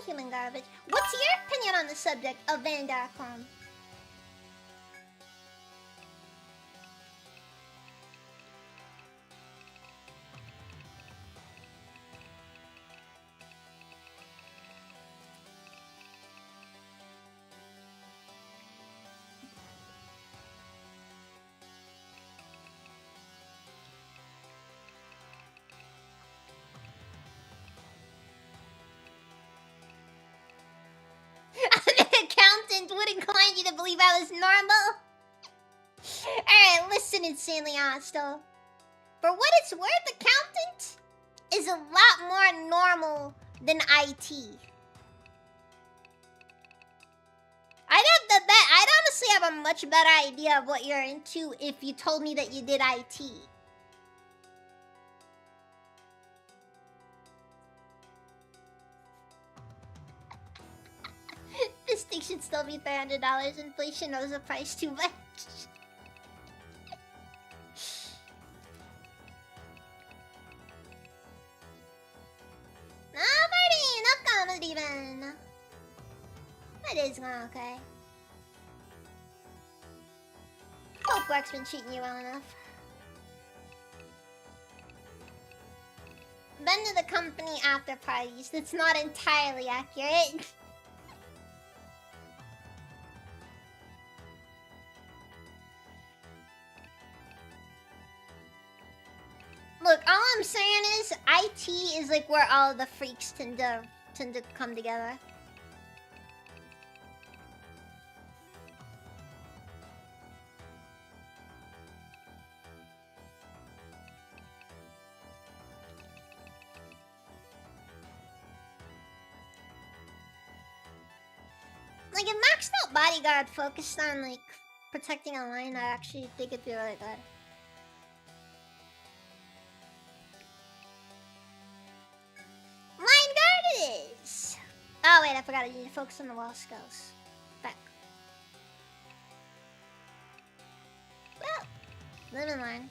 Human garbage. What's your opinion on the subject of Van Darkholm? Would incline you to believe I was normal. Alright, listen, Insanely Hostile. For what it's worth, accountant is a lot more normal than IT. I'd honestly have a much better idea of what you're into if you told me that you did IT. This thing should still be $300. Inflation knows the price too much. Nah, Birdie, not comedy, even. That is going okay. Hope work's been treating you well enough. Been to the company after parties. That's not entirely accurate. saying is, IT is like where all the freaks tend to come together. Like, if maxed out bodyguard focused on, like, protecting a line, I actually think it'd be really good. Line guard it is! Oh, wait, I forgot. I need to focus on the wall skills. Back. Well, live in line.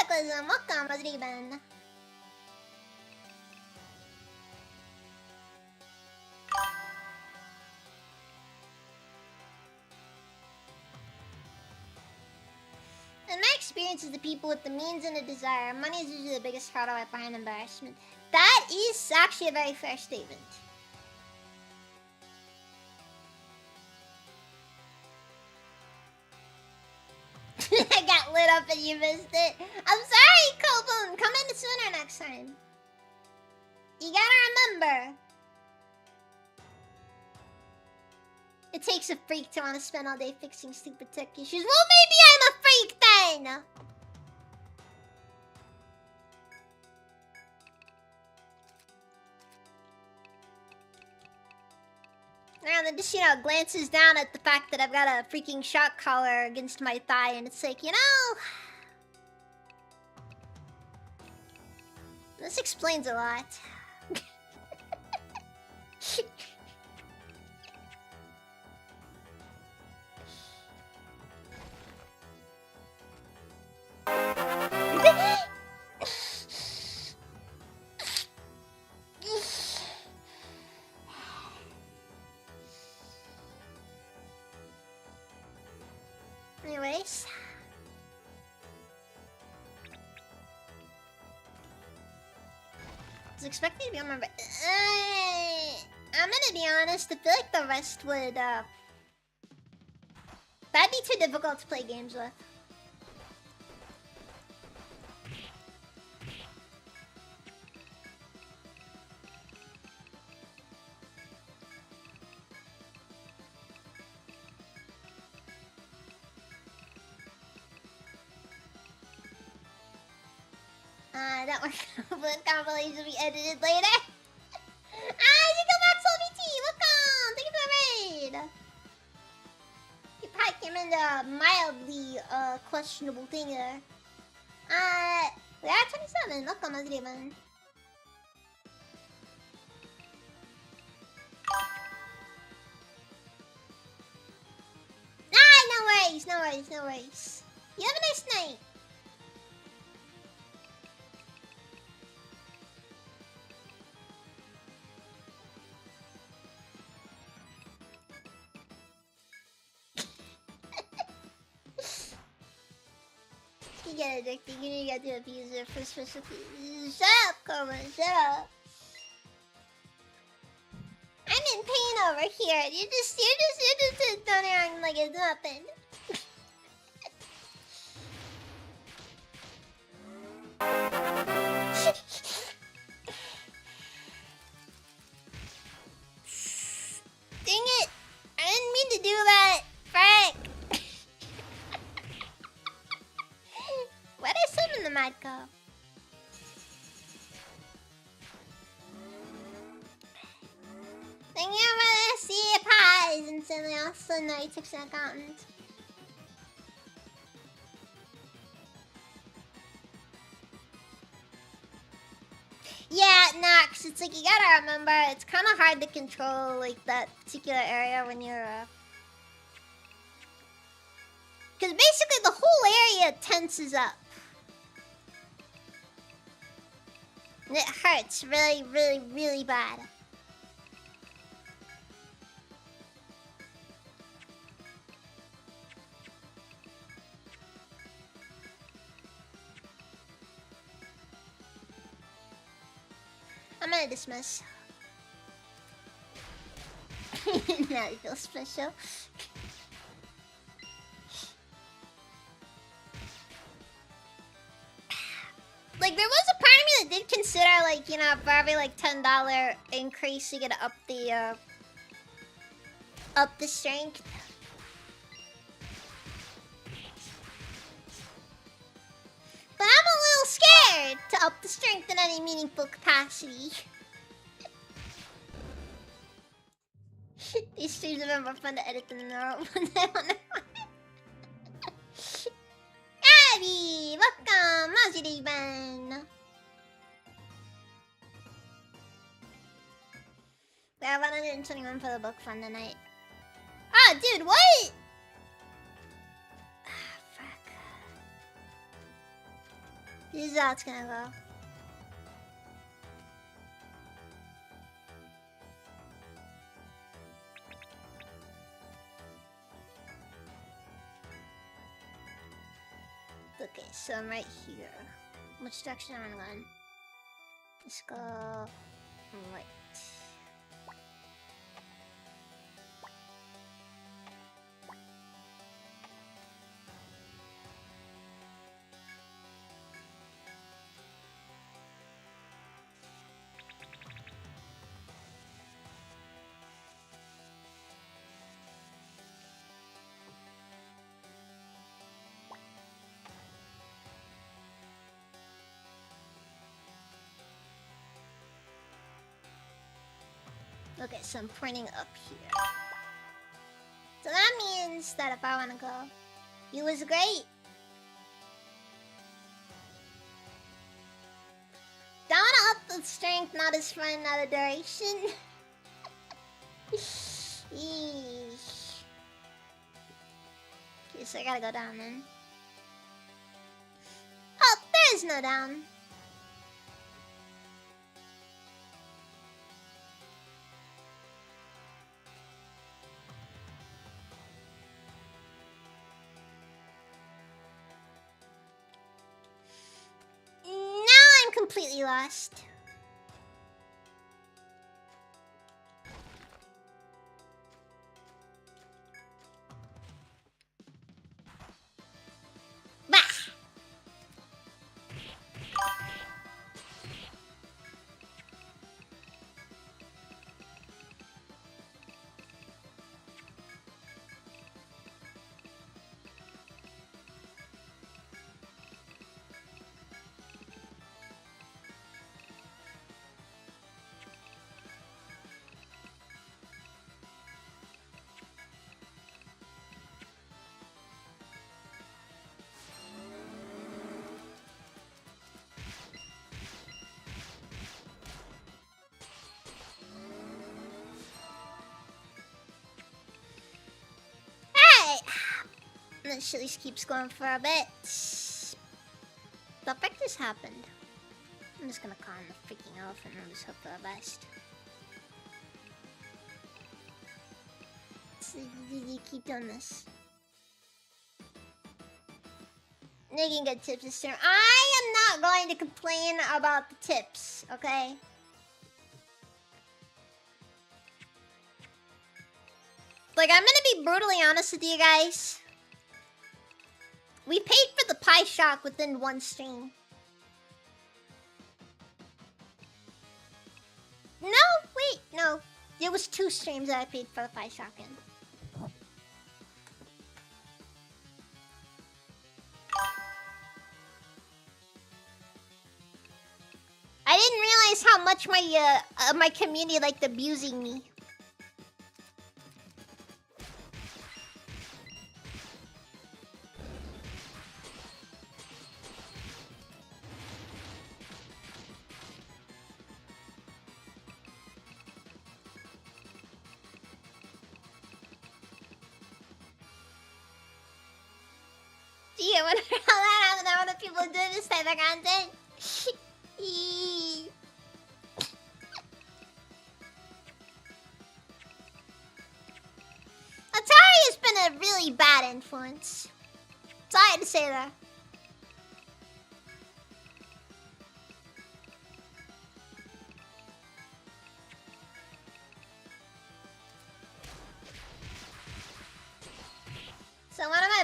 Cataclysm, welcome, Rodriben. In my experience as the people with the means and the desire, money is usually the biggest hurdle I find embarrassment. That is actually a very fair statement. I got lit up and you missed it. I'm sorry, Koboon. Come in sooner next time. You gotta remember. It takes a freak to want to spend all day fixing stupid tech issues. Well, maybe I'm a freak then. And then just, you know, glances down at the fact that I've got a freaking shock collar against my thigh, and it's like, you know... This explains a lot. Anyways. I was expecting to be on my... I'm gonna be honest, I feel like the rest would, that'd be too difficult to play games with. That one compilation will be edited later. You go back, Solvt! Welcome! Thank you for the raid! You probably came into a mildly, questionable thing there. We are 27. Welcome, Azriban. No worries, no worries, no worries. You have a nice night. You get addicted, you get to abuse it for specific. Shut up, Cobra, shut up. I'm in pain over here. You're just down here acting like it's nothing. Dang it! I didn't mean to do that, Frank. Where'd I summon the Mad go? Thank you for the sea pies and something else. So now you took an accountant. Yeah, Nox, it's like you gotta remember, it's kind of hard to control like that particular area when you're because basically the whole area tenses up. And it hurts really, really, really bad. gonna dismiss. Now you feel special. Like, there was a part of me that did consider, like, you know, for every, like, $10 increase, you gotta up the strength. But I'm a little scared to up the strength in any meaningful capacity. These streams have been more fun to edit than the normal ones. Abby! Welcome! How's your day been? We have 121 for the book fund tonight. Ah, dude, what? Ah, fuck. This is how it's gonna go. Okay, so I'm right here. Which direction am I going? Let's go right. Okay, so I'm pointing up here. So that means that if I want to go, you was great. Don't want to up the strength, not as fun, not a duration. Eesh. Okay, so I gotta go down then. Oh, there is no down. Completely lost. Bah! And this at least keeps going for a bit. The effect just happened. I'm just gonna calm the freaking elephant and just hope for the best. So you keep doing this. Making good tips this term. I am not going to complain about the tips, okay? Like, I'm gonna be brutally honest with you guys. We paid for the Pie Shock within one stream. No, wait, no. It was 2 streams that I paid for the Pie Shock in. I didn't realize how much my community liked abusing me. I wonder how that happened. I wonder if people do this type of content. Atari has been a really bad influence. Sorry to say that.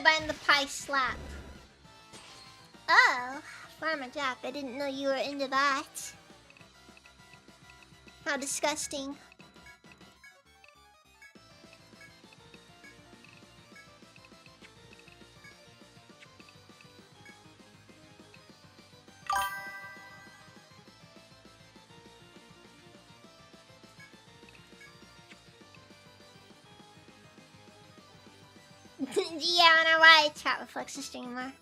behind the pie slap. Oh, Farmer Jack, I didn't know you were into that. How disgusting. Yeah, I don't know why I chat with Fluxus anymore. Man!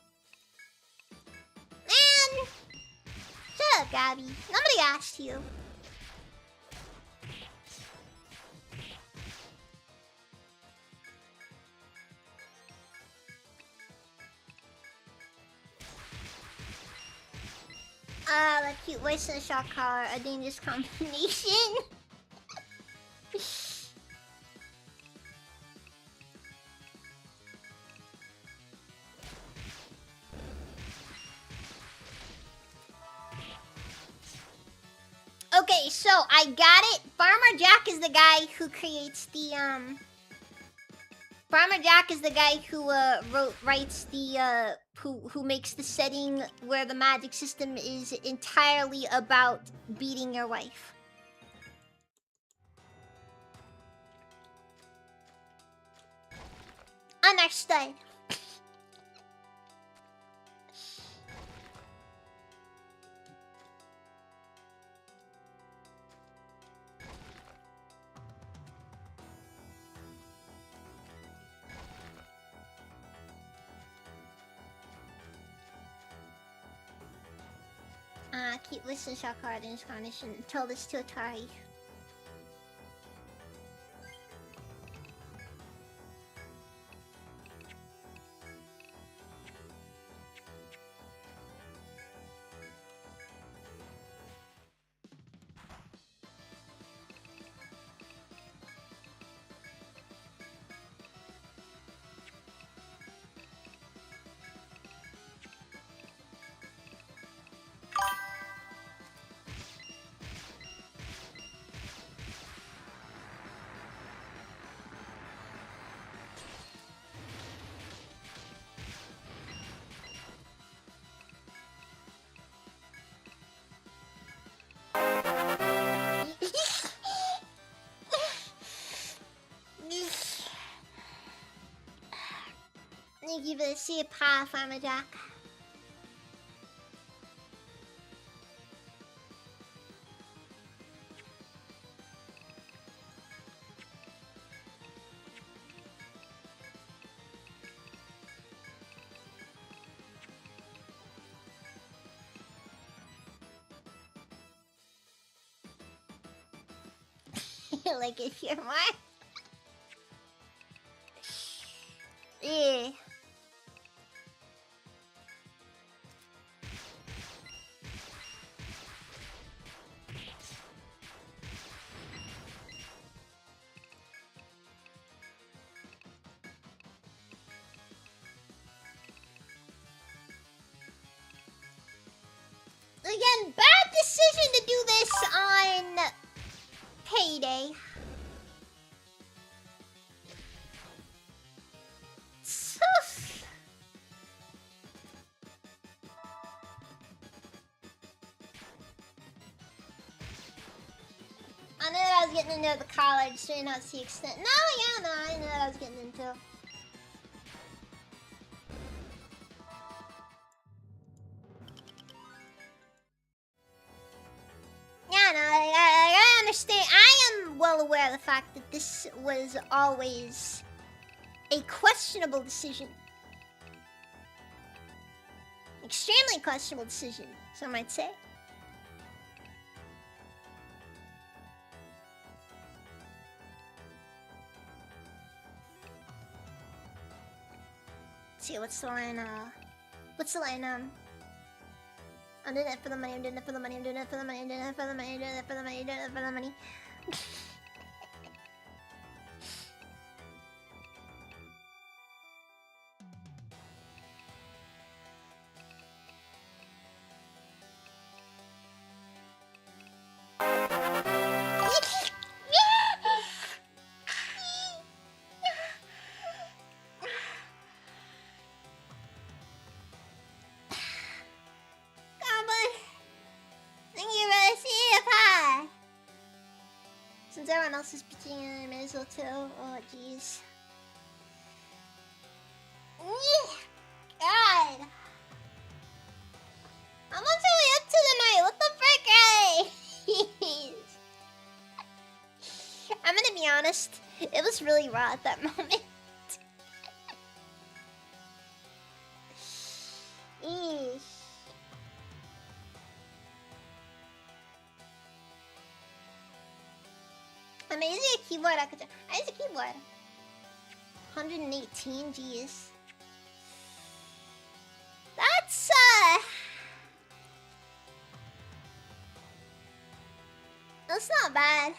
Shut up, Gabby. Nobody asked you. The cute voice and the shock collar, a dangerous combination. Okay, so I got it. Farmer Jack is the guy who creates the Farmer Jack is the guy who writes the who makes the setting where the magic system is entirely about beating your wife. Understood. Keep listening, shock card in this condition. Tell this to Atari. Thank you for the sea pie, Farmer Jack. Like if you're more. Yeah. Again, bad decision to do this on payday. I knew that I was getting into the college, so you not the extent. No, yeah, no, I knew that I was getting into. Yeah, no, I understand. I am well aware of the fact that this was always a questionable decision. Extremely questionable decision, some might say. Let's see, what's the line, what's the line, I'm doing it for the money, I'm doing it for the money, I'm doing it for the money, I'm doing it for the money, I'm doing it for the money, I'm doing it for the money. Since everyone else is pitching in, I may as well too. Oh, jeez. God! I'm not really up to the night. What the frick, hey? I'm gonna be honest. It was really raw at that moment. Eesh. I'm using a keyboard. I use a keyboard. 118 G's. That's not bad.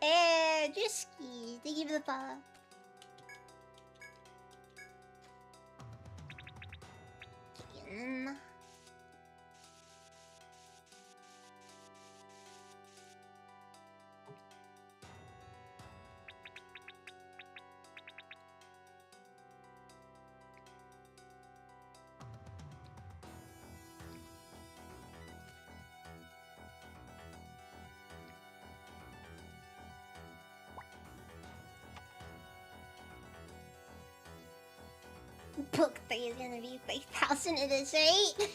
Edriski. Thank you for the follow. Book 3 is gonna be 5,000. It is 8.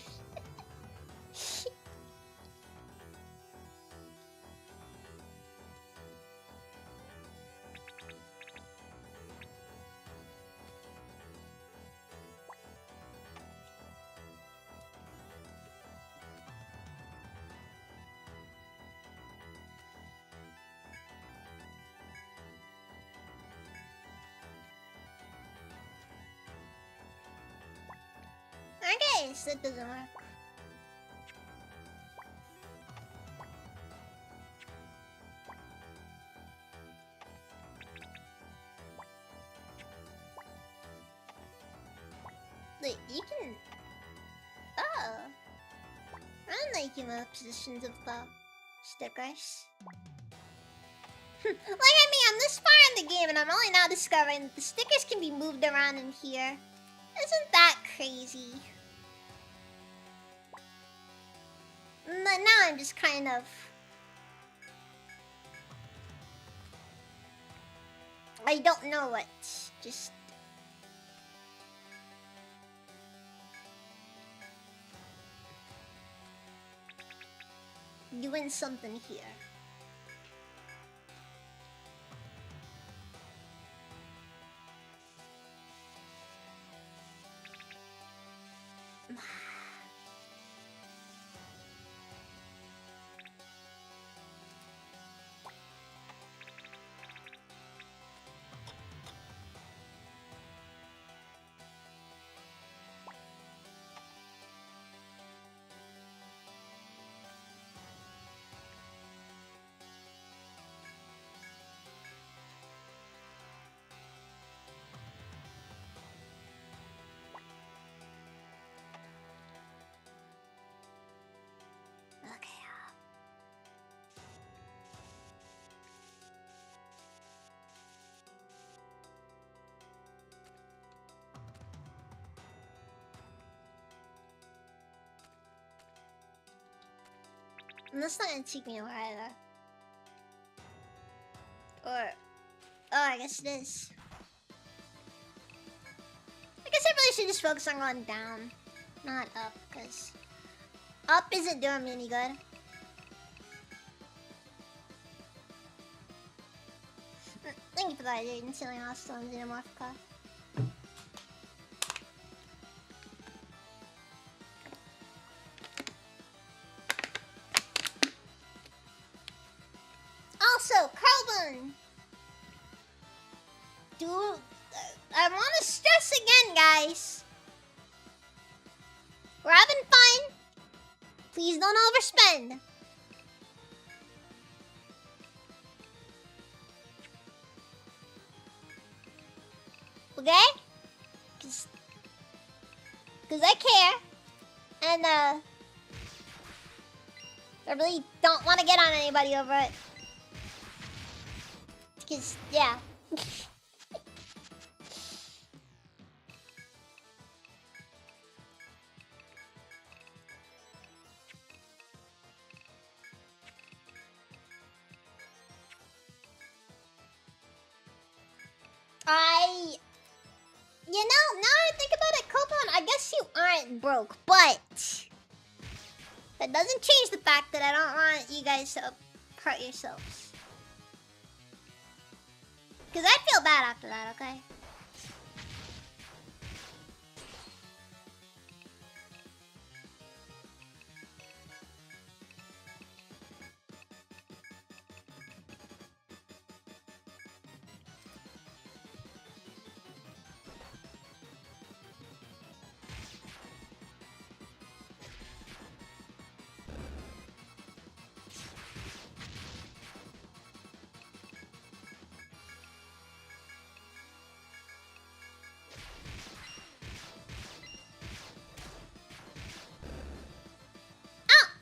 Okay, so it doesn't work. Wait, you can... Oh. I'm liking the positions of the stickers. Like, I mean, I'm this far in the game and I'm only now discovering that the stickers can be moved around in here. Isn't that crazy? But now I'm just kind of... I don't know what. Just... doing something here. And that's not gonna take me a while either. Or... oh, I guess it is. I guess I really should just focus on going down. Not up, because... up isn't doing me any good. Thank you for that idea, concealing hostile and xenomorphica. Also, Carlbun! Dude, I want to stress again, guys. We're having fun. Please don't overspend. Okay? Cause I care. And, I really don't want to get on anybody over it. Because, yeah. You know, now I think about it, Coupon, I guess you aren't broke, but that doesn't change the fact that I don't want you guys to hurt yourselves. Because I feel bad after that, okay?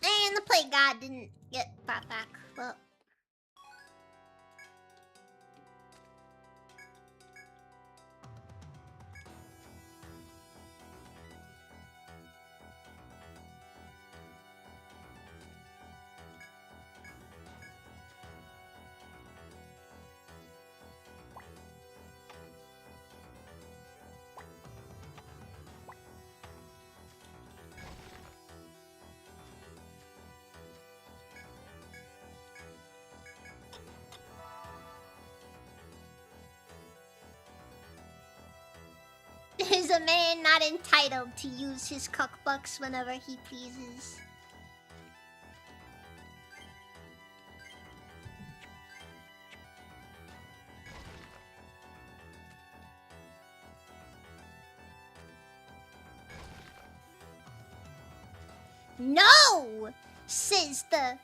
And the play god didn't get brought back. Well. Is a man not entitled to use his cockbucks whenever he pleases? No! Says the...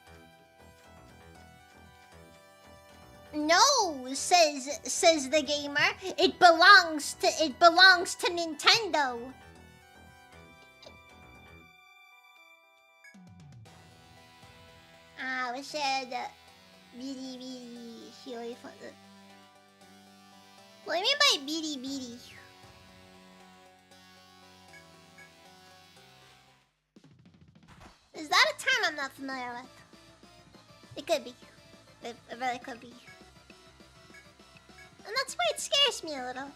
No, says the gamer. It belongs to Nintendo. We said Beady Beady Hiri for the. What do you mean by Beady Beady? Is that a term I'm not familiar with? It could be. It really could be. And that's why it scares me a little.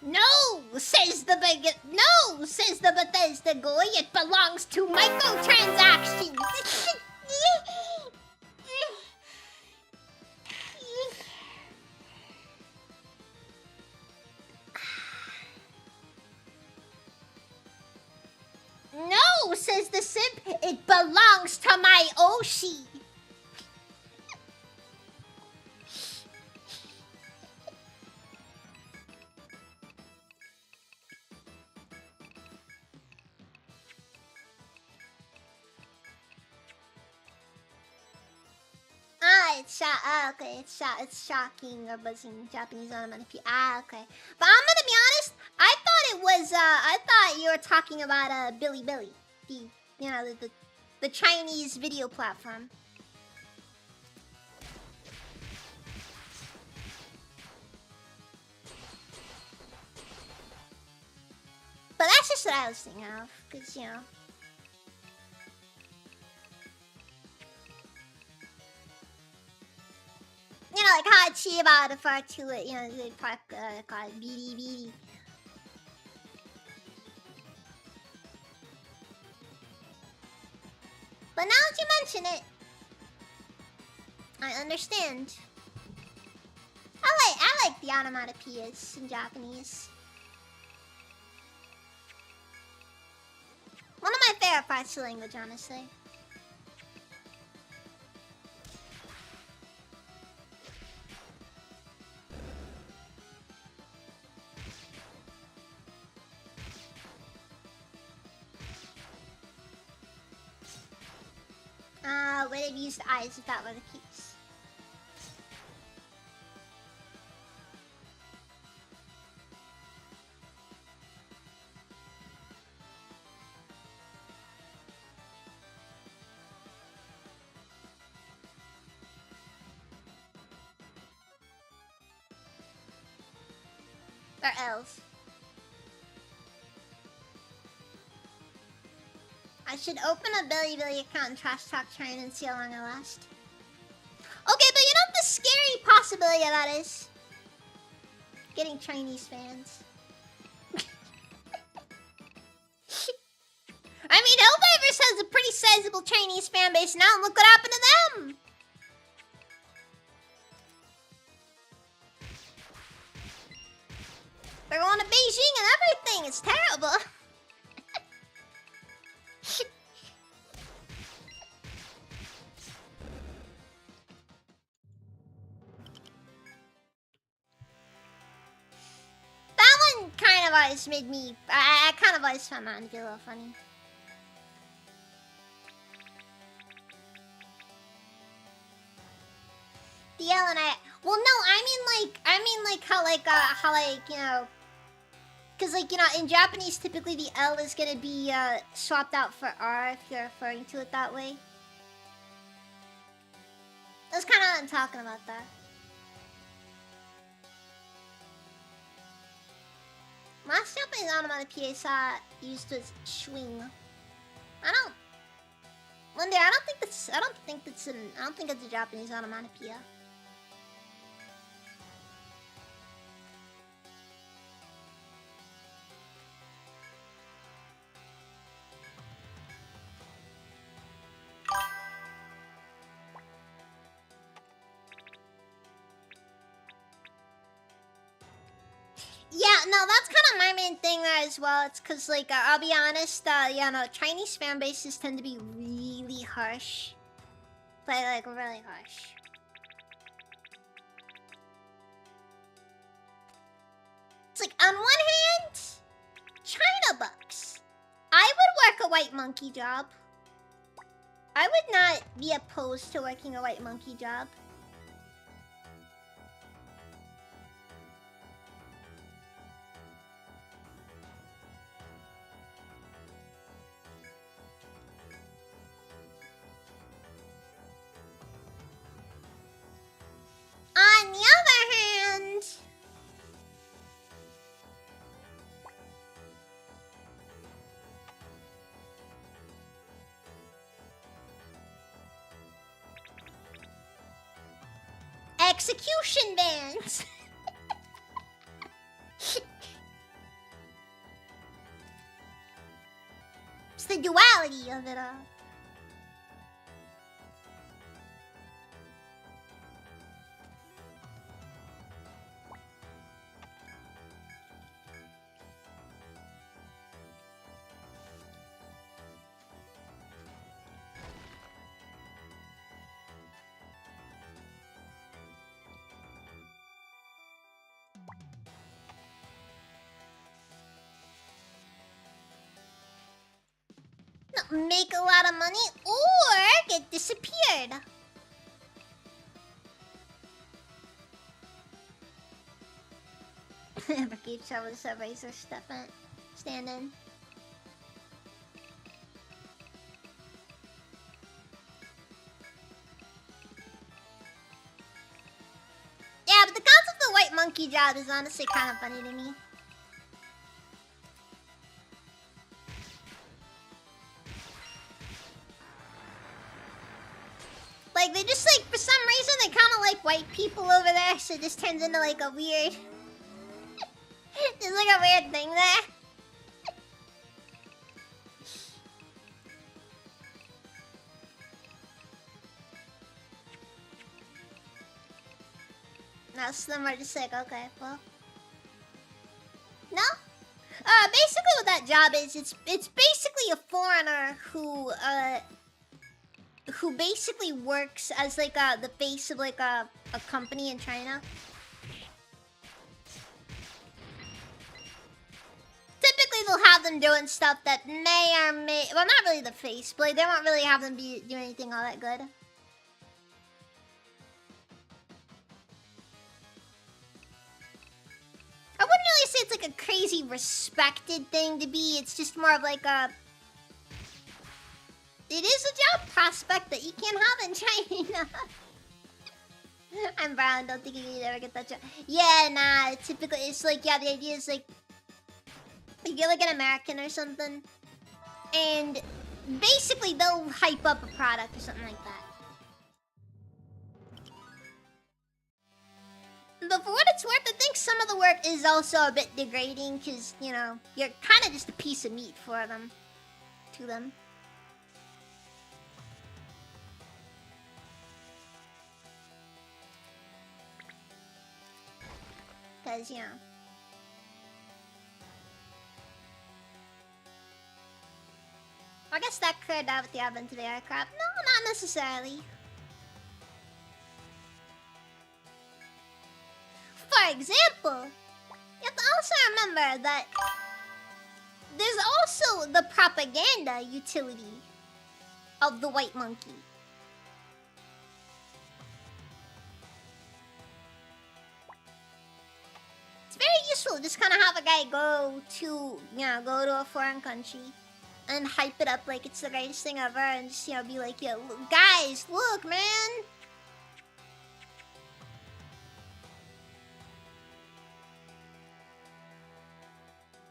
No, says the Bethesda guy. It belongs to microtransactions. No, says the simp. It belongs to my Oshi. It's shocking or buzzing Japanese onomatopoeia. Okay. But I'm gonna be honest, I thought you were talking about Bilibili, the Chinese video platform. But that's just what I was thinking of, cause like how Chiba referred to it, they call it Beady Beady. But now that you mention it, I understand. I like the onomatopoeias in Japanese. One of my favorite parts of the language, honestly. Would have used eyes if that were the case. Or L's. I should open a Bilibili account and trash talk China and see how long I last. Okay, but you know the scary possibility of that is? Getting Chinese fans. I mean, Helldivers has a pretty sizable Chinese fan base now, and look what happened to them! They're going to Beijing and everything, it's terrible. That one kind of always made me... I kind of always found that to be a little funny. The L and I... Well, no, I mean like how you know... Because like, you know, in Japanese, typically the L is gonna be swapped out for R if you're referring to it that way. That's kind of what I'm talking about there. Last Japanese onomatopoeia I saw used was swing. I don't think it's a Japanese onomatopoeia. Yeah, no, that's kind of my main thing there as well. It's because, like, I'll be honest, yeah, no, Chinese fan bases tend to be really harsh. Like really harsh. It's like, on one hand, China bucks. I would work a white monkey job. I would not be opposed to working a white monkey job. On the other hand... Execution bans! It's the duality of it all. Make a lot of money or get disappeared. Never keep some of the surveys or stuff stand in. Yeah, but the concept of the white monkey job is honestly kind of funny to me. Like, they just, like, for some reason, they kind of like white people over there, so it just turns into, like, a weird... There's, like, a weird thing there. Now, some are just like, okay, well... No? Basically what that job is, it's basically a foreigner who basically works as like the face of like a company in China. Typically they'll have them doing stuff that may or may, well, not really the face, but like, they won't really have them do anything all that good. I wouldn't really say it's like a crazy respected thing to be. It's just more of like a... It is a job prospect that you can't have in China. I'm brown, don't think you can ever get that job. Yeah, nah, typically, it's like, yeah, the idea is like, you get like an American or something, and basically they'll hype up a product or something like that. But for what it's worth, I think some of the work is also a bit degrading, because, you know, you're kind of just a piece of meat for them. To them. Because, you know. I guess that cleared out with the advent of the aircraft. No, not necessarily. For example, you have to also remember that there's also the propaganda utility of the white monkey. It's very useful to just kind of have a guy go to a foreign country and hype it up like it's the greatest thing ever, and just, be like, yo, guys, look, man.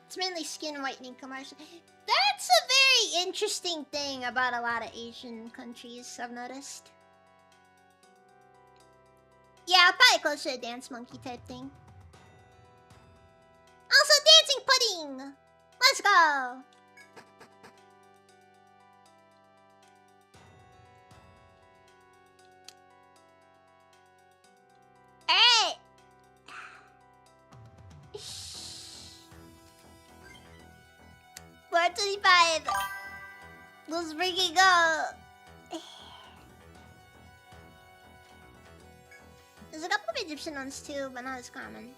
It's mainly skin whitening commercial. That's a very interesting thing about a lot of Asian countries, I've noticed. Yeah, probably closer to Dance Monkey type thing. Also, Dancing Pudding! Let's go! Alright! 425! Let's freaking go! There's a couple of Egyptian ones too, but not as common.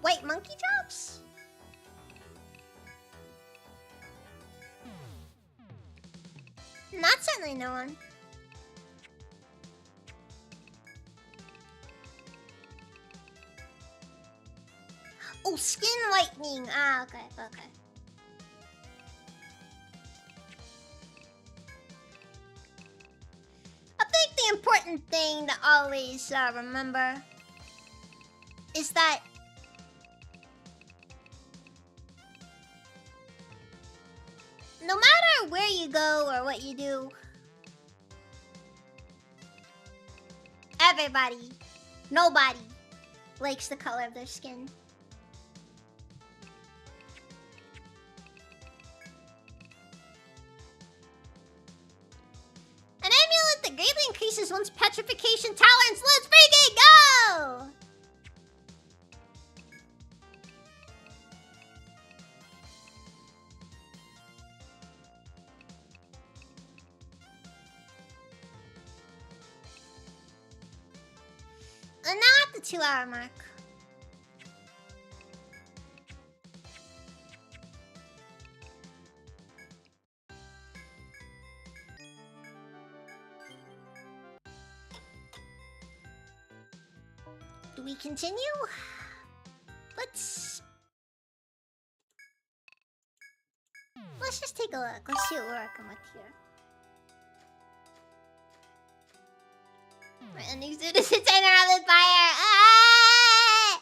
White monkey drops? Not certainly no one. Oh, skin whitening. Ah, okay. I think the important thing to always remember is that no matter where you go or what you do, nobody likes the color of their skin. An amulet that greatly increases one's petrification tolerance. Let's freaking go! And now at the 2-hour mark. Do we continue? Let's just take a look. Let's see what we're working with here. My ending suit is insane around with fire. Ah!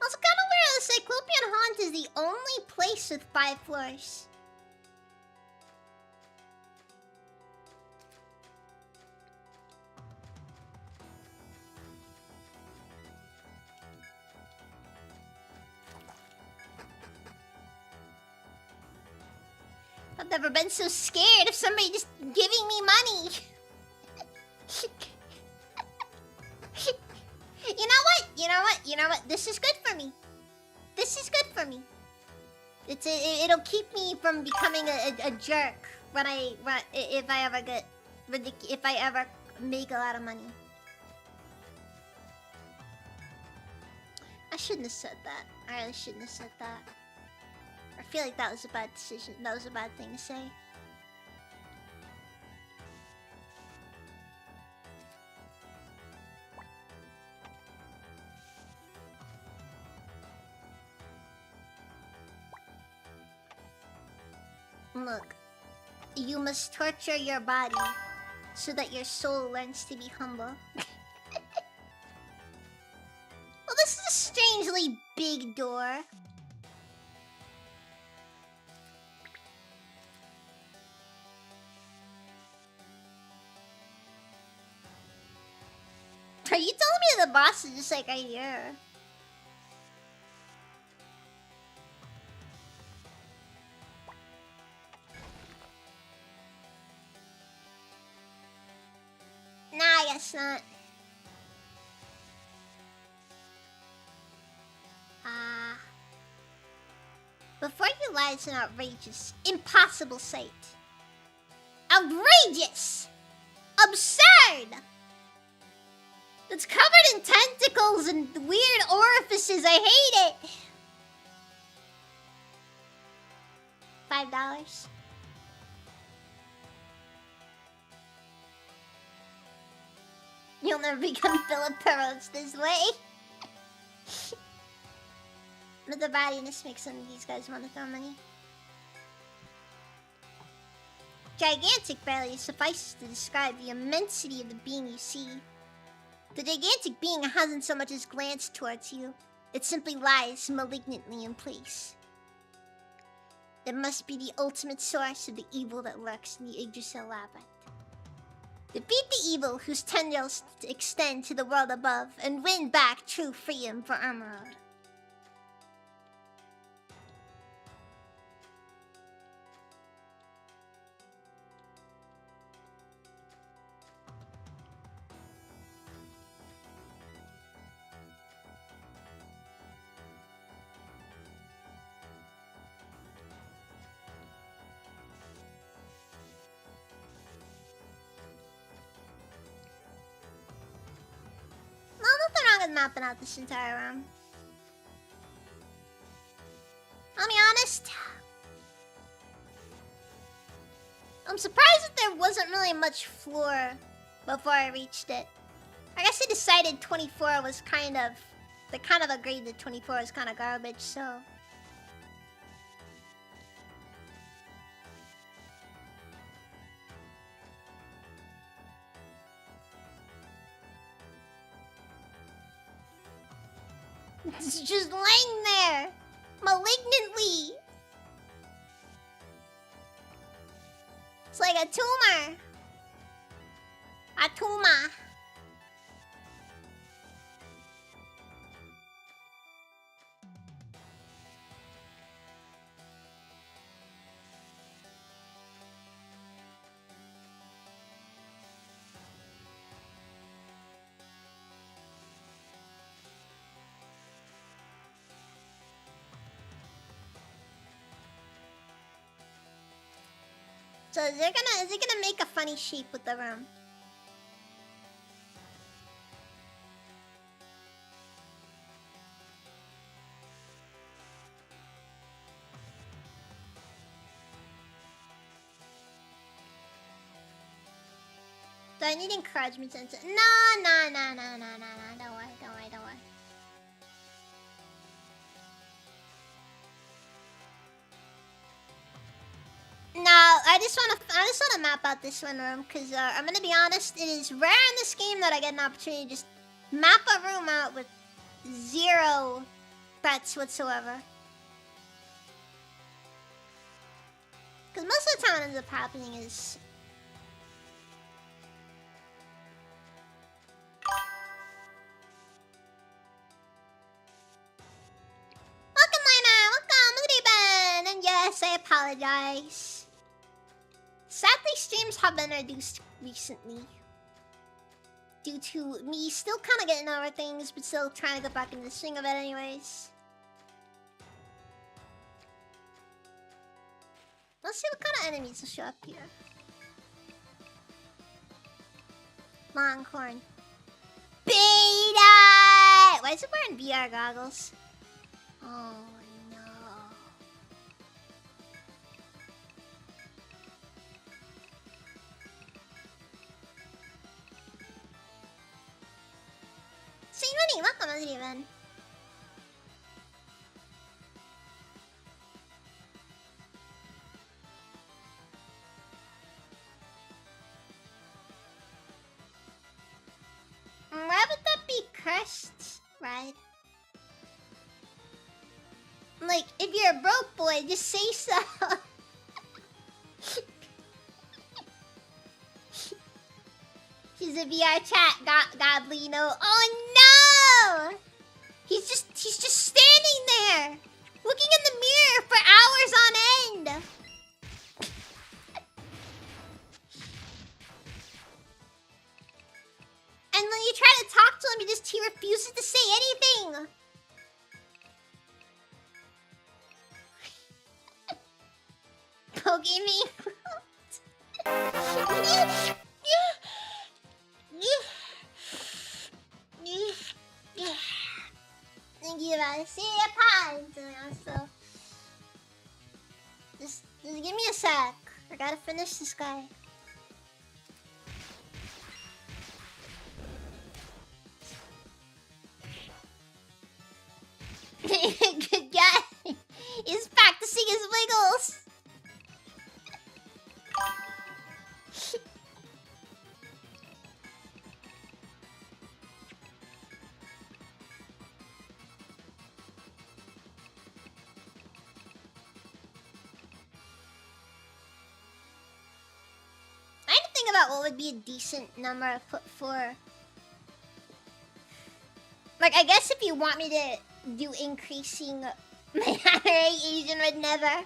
Also, kind of weird. The Cyclopean Haunt is the only place with 5 floors. I've never been so scared of somebody just giving me money. You know what? This is good for me. It'll keep me from becoming a jerk if I ever make a lot of money. I shouldn't have said that. I really shouldn't have said that. I feel like that was a bad decision. That was a bad thing to say. look. You must torture your body so that your soul learns to be humble. Well, this is a strangely big door. Are you telling me the boss is just like right here? Nah, I guess not. Before you lies an outrageous, impossible sight. Outrageous! Absurd! It's covered in tentacles and weird orifices. I hate it. $5. You'll never become Philip Perros this way. But the bodyiness makes some of these guys want to throw money. Gigantic barely suffices to describe the immensity of the being you see. The gigantic being hasn't so much as glanced towards you. It simply lies malignantly in place. It must be the ultimate source of the evil that lurks in the Yggdrasil labyrinth. Defeat the evil whose tendrils extend to the world above and win back true freedom for Emerald. Mapping out this entire room. I'll be honest. I'm surprised that there wasn't really much floor before I reached it. I guess they decided 24 was kind of... They kind of agreed that 24 was kind of garbage, so... It's just laying there, malignantly. It's like a tumor. A tumor. So is it gonna make a funny shape with the room? Do I need encouragement sense? No, don't worry. No, I just wanna map out this one room because I'm gonna be honest, it is rare in this game that I get an opportunity to just map a room out with 0 threats whatsoever. Because most of the time what ends up happening is... Welcome, Liner! Welcome! Look at you, Ben! And yes, I apologize. Sadly, streams have been reduced recently. Due to me still kind of getting over things, but still trying to get back into the swing of it anyways. Let's see what kind of enemies will show up here. Longhorn. Beta! Why is it wearing VR goggles? Oh no. See, Winnie, welcome, Steven. you're a broke boy, just say so. She's a VR chat, Goblino. Oh no! He's just standing there, looking in the mirror for hours on end. And when you try to talk to him, he refuses to say anything. Poke me. Thank you, I see a pint. So just give me a sec. I gotta finish this guy. Good guy. He's practicing his wiggles. I had to think about what would be a decent number for. Like, I guess if you want me to do increasing my honorary Asian would never.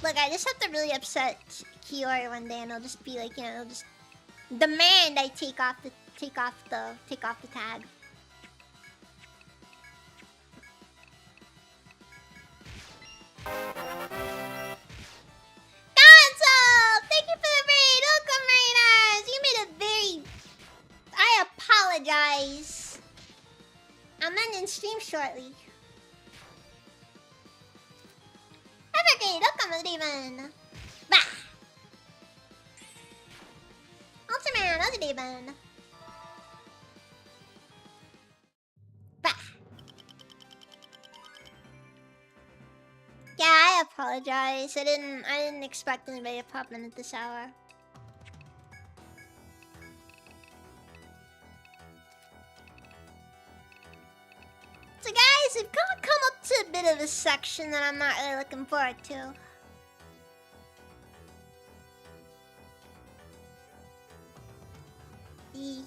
Look, I just have to really upset Kiori one day, and I'll just be like, I'll just demand I take off the tag. Gonzo! Thank you for the raid! Welcome, Raiders! You made a very... I apologize. I'm ending stream shortly. Evergreen, welcome, Steven! Bah! Ultraman, how's it even? Bah! Yeah, I apologize. I didn't expect anybody to pop in at this hour. So guys, we've come up to a bit of a section that I'm not really looking forward to. Yeah.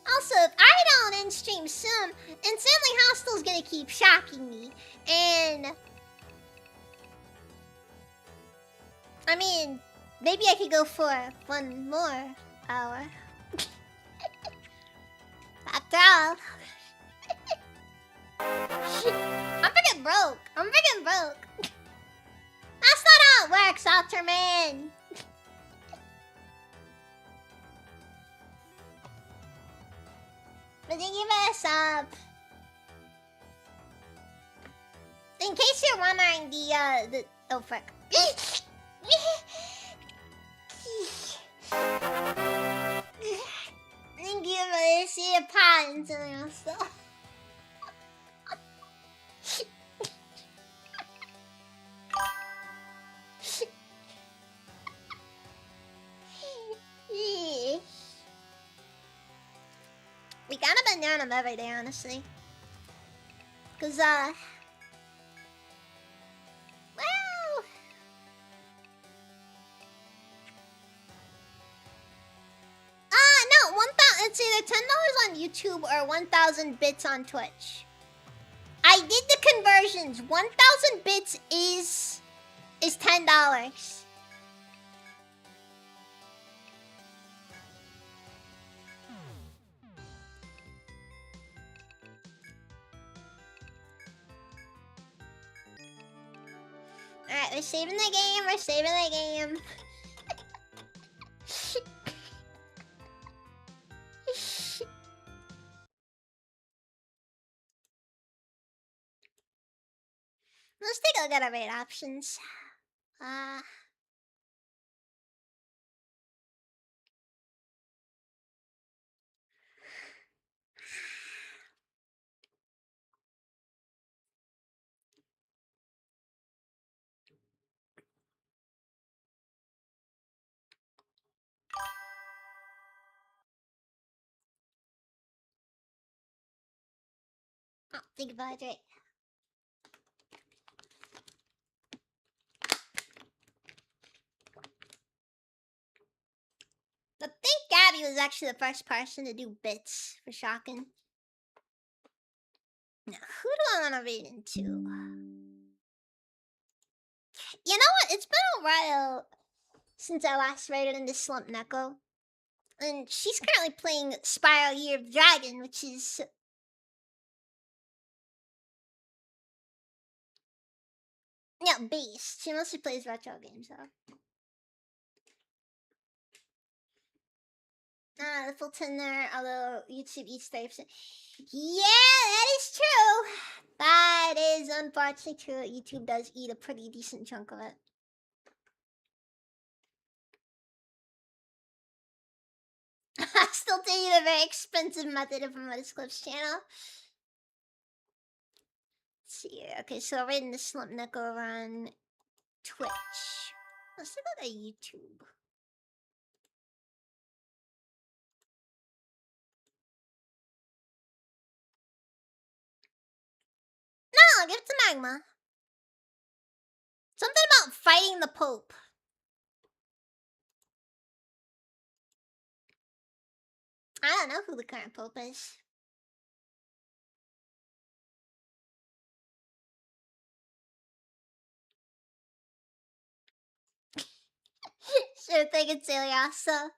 Also, if I don't end stream soon, Insanely Hostel's gonna keep shocking me. And I mean, maybe I could go for one more hour. After all. I'm freaking broke. That's not how it works, Ultraman. But thank you for the sub. In case you're wondering, the oh frick. Thank you for the sea of patents and stuff. We got a banana every day, honestly. Cause well, no, 1,000. It's either $10 on YouTube or 1,000 bits on Twitch. I did the conversions. 1,000 bits is $10. Alright, we're saving the game. Let's take a look at our raid options. Oh, think about it. I think Gabby was actually the first person to do bits for Shocking. Now, who do I want to read into? You know what? It's been a while since I last raided into Slump Neko. And she's currently playing Spiral Year of Dragon, which is... yeah, based. She mostly plays retro games, though. The full 10 there, although YouTube eats 30%. Yeah, that is true. That is unfortunately true. YouTube does eat a pretty decent chunk of it. Still taking a very expensive method of promoting Clip's channel. Let's see. Okay, so we're in the Slump Neko over on Twitch. Let's look at YouTube. No, give it to Magma. Something about fighting the Pope. I don't know who the current Pope is. Sure thing, it's Ilyasa.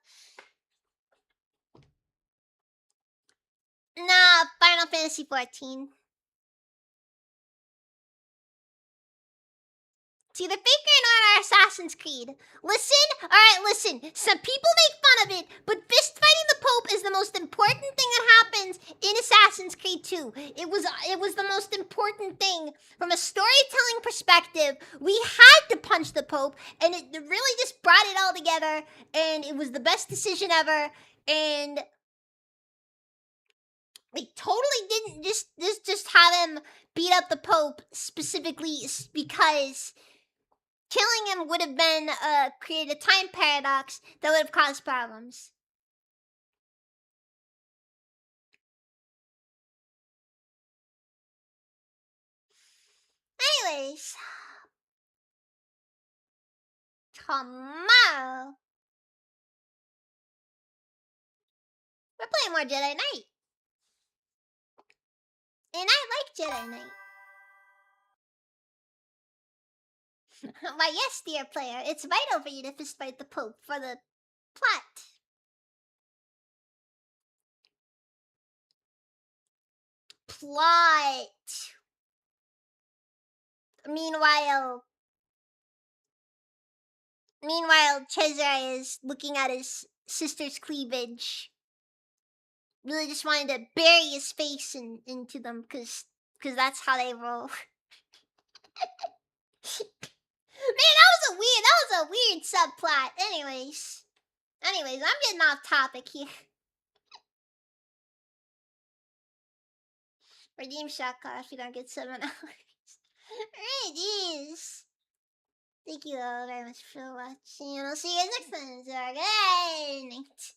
Nah, Final Fantasy 14. See, the faker in our Assassin's Creed. Listen, alright, listen. Some people make fun of it, but fist fighting the Pope is the most important thing that happens in Assassin's Creed 2. It was the most important thing. From a storytelling perspective, we had to punch the Pope, and it really just brought it all together, and it was the best decision ever, and... they totally didn't just have him beat up the Pope specifically because... killing him would have been create a time paradox that would have caused problems. Anyways, tomorrow we're playing more Jedi Knight, and I like Jedi Knight. Why, yes, dear player, it's vital for you to fistfight the Pope for the plot. Meanwhile, Cesare is looking at his sister's cleavage. Really just wanted to bury his face into them, because that's how they roll. Man, that was a weird subplot. Anyways, I'm getting off topic here. Redeem shot card if you don't get 7 hours. Alright, jeez. Thank you all very much for watching, and I'll see you guys next time. So, good night.